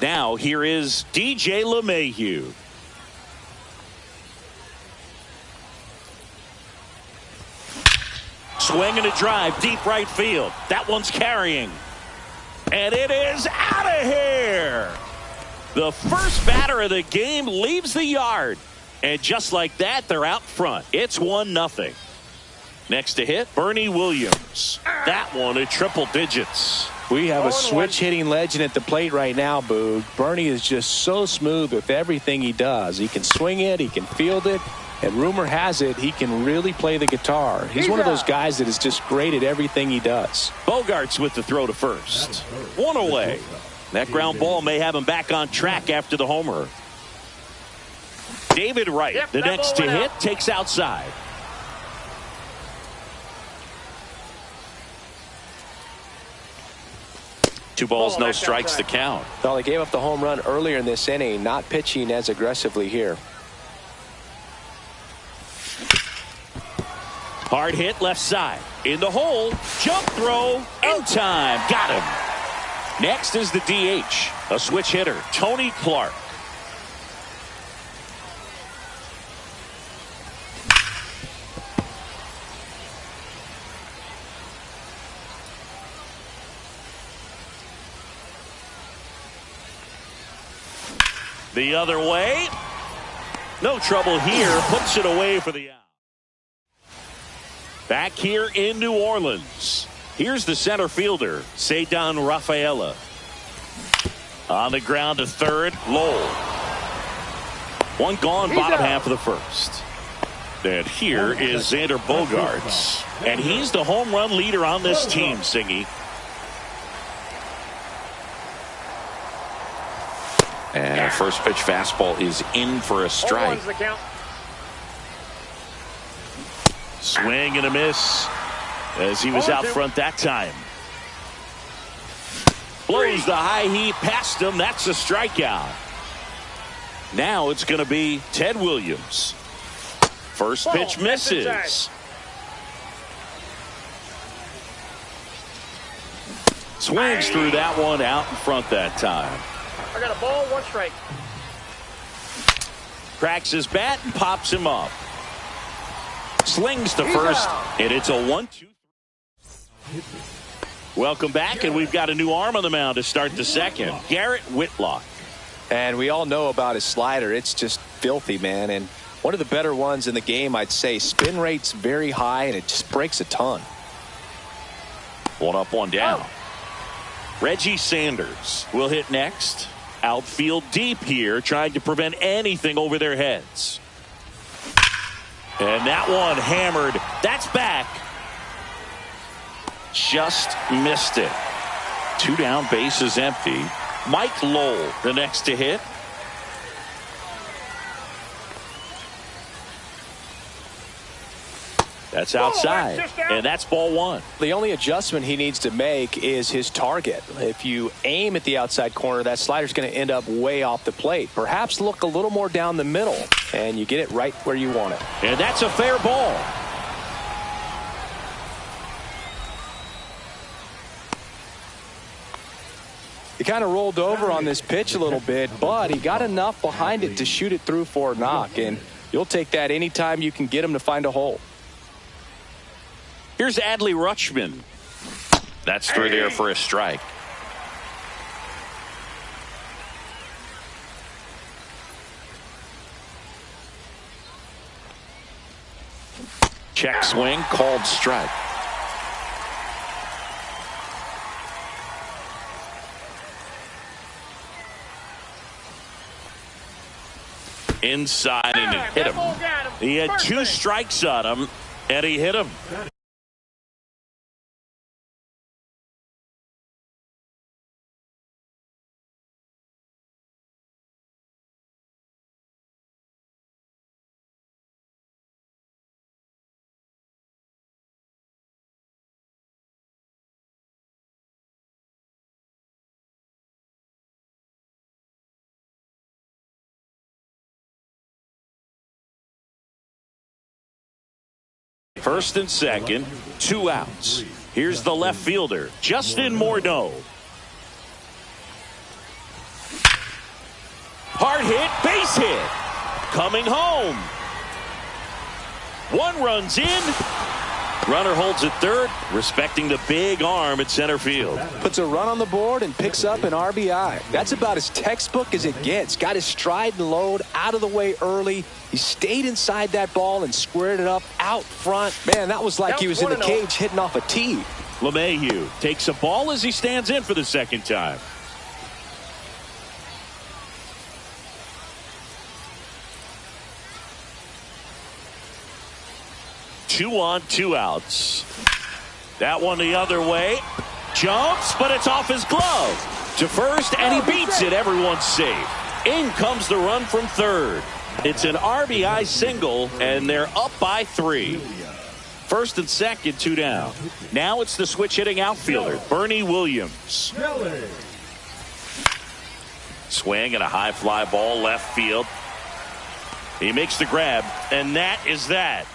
Now here is DJ LeMahieu. Swing and a drive, deep right field. That one's carrying. And it is out of here. The first batter of the game leaves the yard. And just like that, they're out front. It's 1-0. Next to hit, Bernie Williams. That one at triple digits. We have a switch hitting legend at the plate right now, Boog. Bernie is just so smooth with everything he does. He can swing it, he can field it, and rumor has it he can really play the guitar. He's one of those guys that is just great at everything he does. Bogarts with the throw to first. One away. That ground ball may have him back on track after the homer. David Wright, the next to hit, takes outside. Two balls, no strikes to count. Well, they gave up the home run earlier in this inning, not pitching as aggressively here. Hard hit left side. In the hole. Jump throw. In time. Got him. Next is the DH. A switch hitter. Tony Clark. The other way. No trouble here. Puts it away for the out. Back here in New Orleans. Here's the center fielder, Ceddanne Rafaela. On the ground to third, Lowell. One gone, bottom half of the first. And here is Xander Bogaerts. And he's the home run leader on this team, Singy. And first pitch fastball is in for a strike. Swing and a miss as he was out front that time. Blows the high heat past him. That's a strikeout. Now it's going to be Ted Williams. First pitch misses. Swings through that one out in front that time. I got a ball, 1 strike. Cracks his bat and pops him up. Slings to first, and it's a 1-2. Welcome back, and we've got a new arm on the mound to start the second. Garrett Whitlock. And we all know about his slider. It's just filthy, man. And one of the better ones in the game, I'd say. Spin rate's very high, and it just breaks a ton. One up, one down. Reggie Sanders will hit next. Outfield deep here, trying to prevent anything over their heads. And that one hammered. That's back. Just missed it. 2 down, bases empty. Mike Lowell, the next to hit. That's outside, and that's ball 1. The only adjustment he needs to make is his target. If you aim at the outside corner, that slider's going to end up way off the plate. Perhaps look a little more down the middle, and you get it right where you want it. And that's a fair ball. He kind of rolled over on this pitch a little bit, but he got enough behind it to shoot it through for a knock, and you'll take that anytime you can get him to find a hole. Here's Adley Rutschman. That's through there for a strike. Check swing, called strike. Inside, and it hit him. He had 2 strikes on him, and he hit him. First and second, 2 outs. Here's the left fielder, Justin Morneau. Hard hit, base hit. Coming home. One run's in. Runner holds at third, respecting the big arm at center field. Puts a run on the board and picks up an RBI. That's about as textbook as it gets. Got his stride and load out of the way early. He stayed inside that ball and squared it up out front. Man, that was like he was in the cage hitting off a tee. LeMahieu takes a ball as he stands in for the second time. Two on, two outs. That one the other way. Jumps, but it's off his glove. To first, and he beats it. Everyone's safe. In comes the run from third. It's an RBI single, and they're up by 3. First and second, 2 down. Now it's the switch hitting outfielder, Bernie Williams. Swing and a high fly ball left field. He makes the grab, and that is that.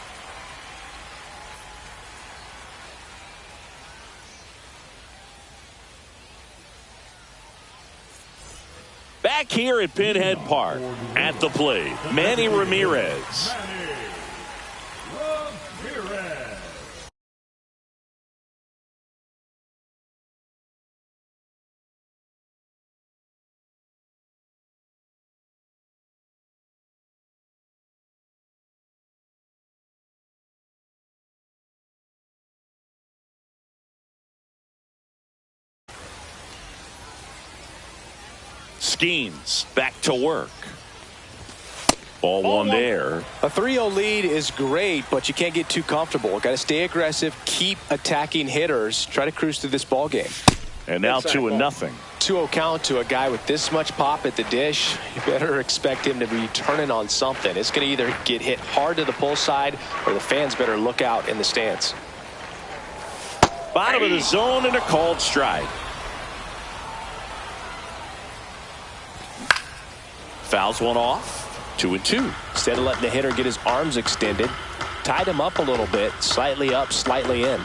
Back here at Pinhead Park, at the plate, Manny Ramirez. Skeens back to work. Ball one there. A 3-0 lead is great, but you can't get too comfortable. Got to stay aggressive, keep attacking hitters, try to cruise through this ball game. And now 2-0. 2-0 count to a guy with this much pop at the dish. You better expect him to be turning on something. It's going to either get hit hard to the pull side, or the fans better look out in the stands. Bottom of the zone and a called strike. Fouls one off. 2-2. Instead of letting the hitter get his arms extended, tied him up a little bit, slightly up, slightly in.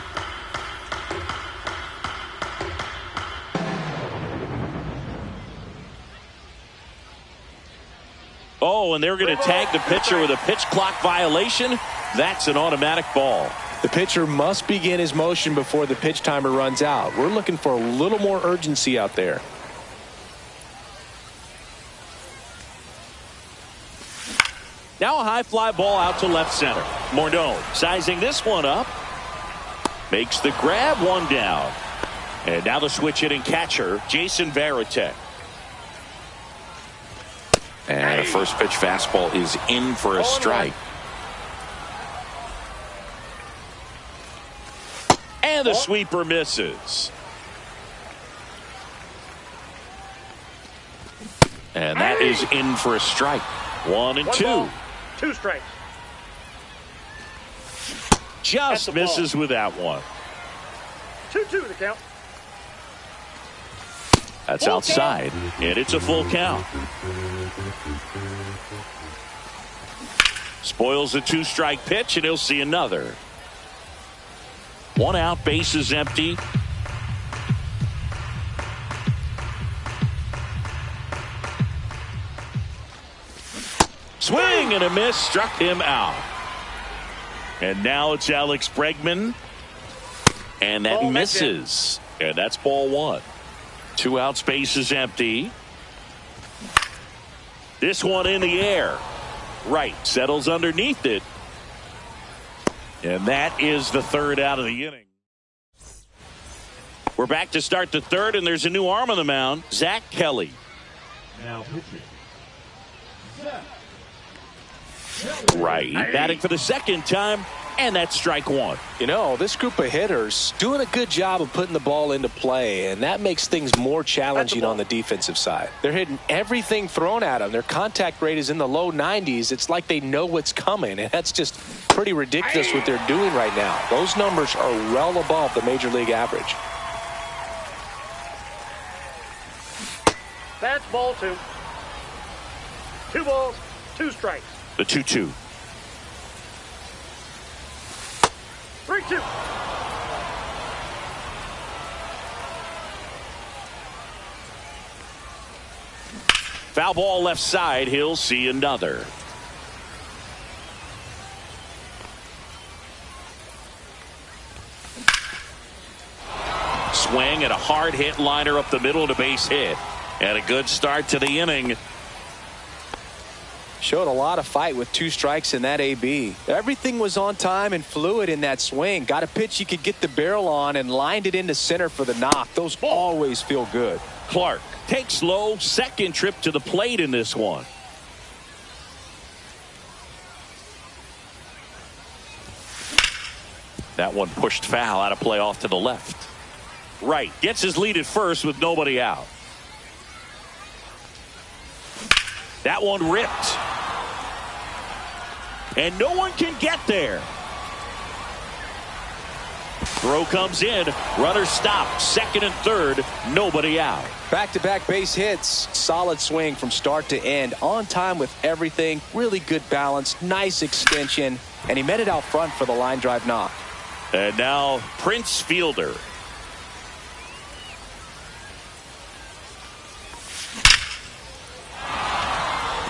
Oh, and they're going to tag the pitcher with a pitch clock violation. That's an automatic ball. The pitcher must begin his motion before the pitch timer runs out. We're looking for a little more urgency out there. Now a high fly ball out to left center. Morneau sizing this one up. Makes the grab, one down. And now the switch hitting catcher, Jason Varitek. And a first pitch fastball is in for a strike. And the sweeper misses. And that is in for a strike. 1-2. 2 strikes. Just misses with that one. 2-2 the count. That's outside, and it's a full count. Spoils the 2-strike pitch, and he'll see another. 1 out, bases empty. Swing and a miss, struck him out. And now it's Alex Bregman. And that misses. And that's ball 1. 2 outs, bases empty. This one in the air. Right, settles underneath it. And that is the 3rd out of the inning. We're back to start the 3rd, and there's a new arm on the mound, Zach Kelly. Now pitching. Right, batting for the 2nd time, and that's strike 1. You know, this group of hitters doing a good job of putting the ball into play, and that makes things more challenging on the defensive side. They're hitting everything thrown at them. Their contact rate is in the low 90s. It's like they know what's coming, and that's just pretty ridiculous what they're doing right now. Those numbers are well above the major league average. That's ball 2. 2 balls, 2 strikes. The 2-2. 3-2. Foul ball left side. He'll see another. Swing and a hard hit liner up the middle to base hit. And a good start to the inning. Showed a lot of fight with 2 strikes in that AB. Everything was on time and fluid in that swing. Got a pitch he could get the barrel on and lined it into center for the knock. Those always feel good. Clark takes low, second trip to the plate in this one. That one pushed foul, out of play off to the left. Right, gets his lead at first with nobody out. That one ripped. And no one can get there. Throw comes in. Runner stopped. Second and third. Nobody out. Back-to-back base hits. Solid swing from start to end. On time with everything. Really good balance. Nice extension. And he met it out front for the line drive knock. And now Prince Fielder.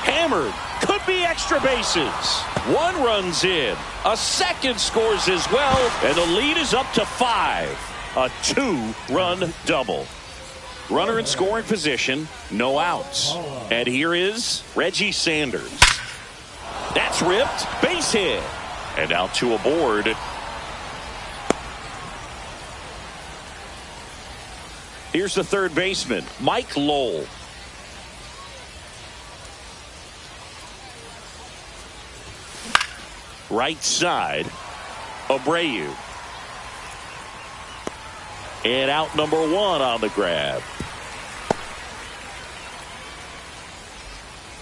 Hammered. Could be extra bases. One runs in. A second scores as well. And the lead is up to 5. A 2-run double. Runner in scoring position. No outs. And here is Reggie Sanders. That's ripped. Base hit. And out to aboard. Here's the third baseman, Mike Lowell. Right side, Abreu. And out number 1 on the grab.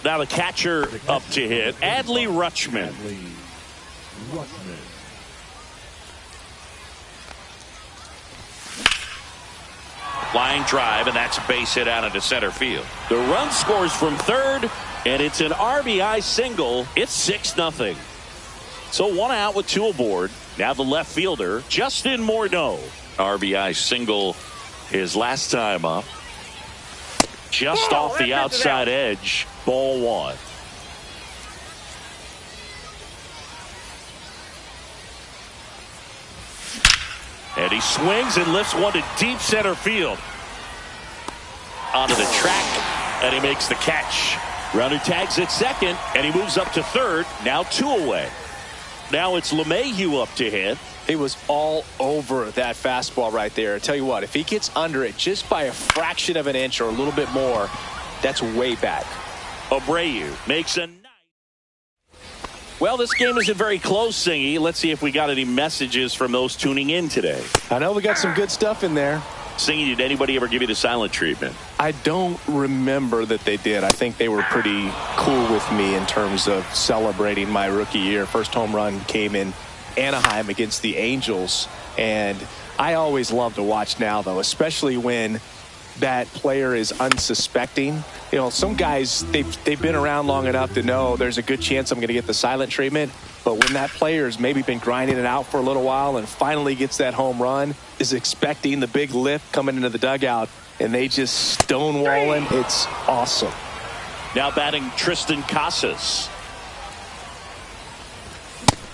Now the catcher up to hit, Adley Rutschman. Line drive, and that's a base hit out into center field. The run scores from third, and it's an RBI single. It's 6-0. So 1 out with 2 aboard. Now the left fielder, Justin Morneau. RBI single his last time up. Just off the outside edge. Ball 1. And he swings and lifts one to deep center field. Onto the track, and he makes the catch. Runner tags at second, and he moves up to third. Now 2 away. Now it's LeMahieu up to hit. He was all over that fastball right there. I tell you what, if he gets under it just by a fraction of an inch or a little bit more, that's way back. Abreu makes a nice. Well, this game isn't very close, Singy. Let's see if we got any messages from those tuning in today. I know we got some good stuff in there. Singy, did anybody ever give you the silent treatment? I don't remember that they did. I think they were pretty cool with me in terms of celebrating my rookie year. First home run came in Anaheim against the Angels, and I always love to watch now, though, especially when that player is unsuspecting. You know, some guys, they've been around long enough to know there's a good chance I'm going to get the silent treatment. But when that player's maybe been grinding it out for a little while and finally gets that home run, is expecting the big lift coming into the dugout, and they just stonewall him, it's awesome. Now batting Tristan Casas.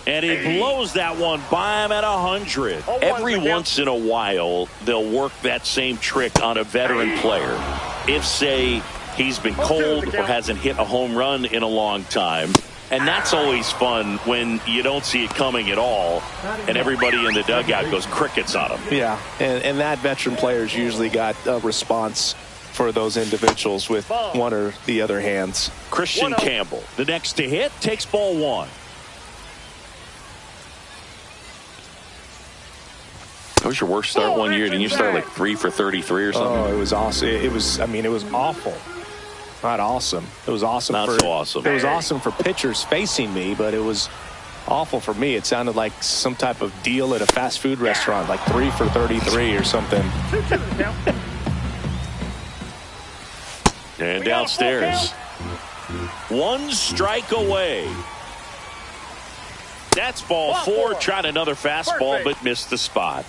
And he blows that one by him at 100. Every once in a while, they'll work that same trick on a veteran player. If, say, he's been cold or hasn't hit a home run in a long time. And that's always fun when you don't see it coming at all, and everybody in the dugout goes crickets on him. Yeah, and that veteran player's usually got a response for those individuals with one or the other hands. Christian Campbell, the next to hit, takes ball 1. What was your worst start one year? Didn't you start like 3 for 33 or something? Oh, it was awesome. It was awful. Not awesome. It was awesome. So awesome. It was awesome for pitchers facing me, but it was awful for me. It sounded like some type of deal at a fast food restaurant, like 3 for 33 or something. And downstairs. 1 strike away. That's ball 4. Tried another fastball, but missed the spot.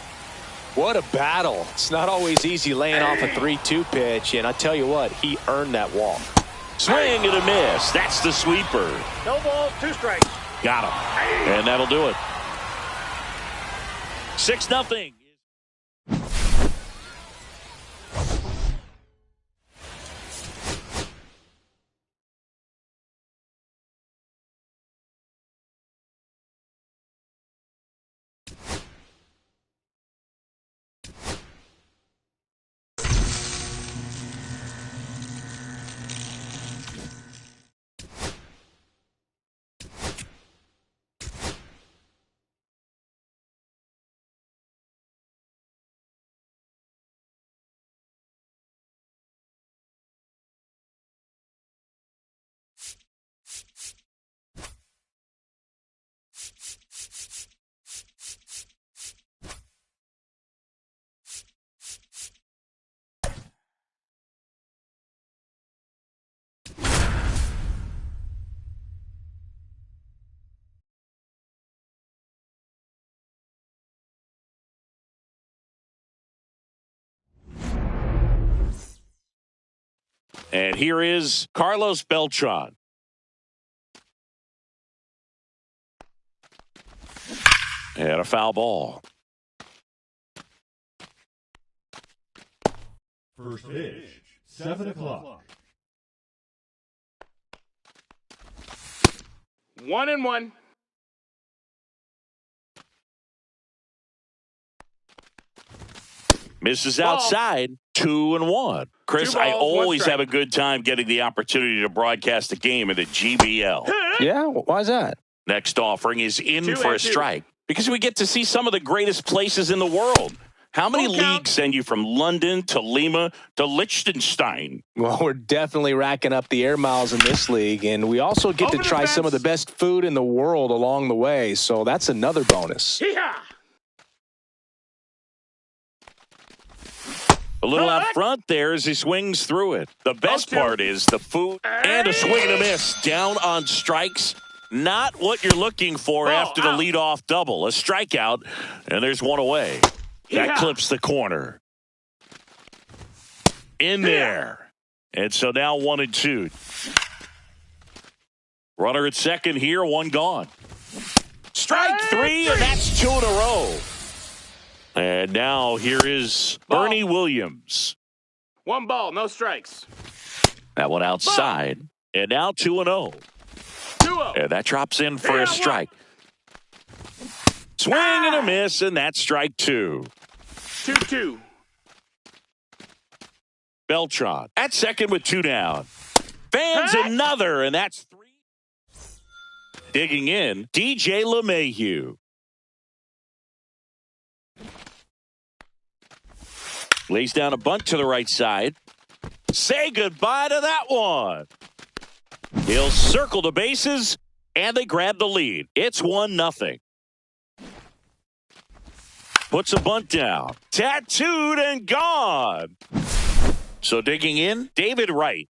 What a battle. It's not always easy laying off a 3-2 pitch, and I tell you what, he earned that walk. Swing and a miss. That's the sweeper. No balls, 2 strikes. Got him. And that'll do it. 6-0. And here is Carlos Beltran. And a foul ball. First pitch, 7 o'clock. 1-1. Misses outside. 2-1. Chris, 2 balls, I 1 always strike. have a good time getting the opportunity to broadcast a game in the GBL. Yeah, why is that? Next offering is in 2 for a and 2. strike. Because we get to see some of the greatest places in the world. How many Full count. leagues send you from London to Lima to Liechtenstein? Well, we're definitely racking up the air miles in this league, and we also get Over to the try some of the fence. best food in the world along the way, so that's another bonus. Hee-haw! A little out front there as he swings through it. The best 0-2. part is the food and a swing and a miss. Down on strikes. Not what you're looking for Ball after the out. leadoff double. A strikeout, and there's one away. That Yeah. clips the corner. In there. And so now 1-2. Runner at second here, 1 gone. Strike 3, and that's 2 in a row. And now here is Ball. Bernie Williams. 1 ball, no strikes. That one outside. And now 2-0. 2-0. And that drops in for Yeah, a strike. Swing and a miss, and that's strike 2. 2-2. Beltran at second with 2 down. Fans another, and that's 3. Digging in, DJ LeMahieu. Lays down a bunt to the right side. Say goodbye to that one. He'll circle the bases, and they grab the lead. It's 1-0. Puts a bunt down. Tattooed and gone. So digging in, David Wright.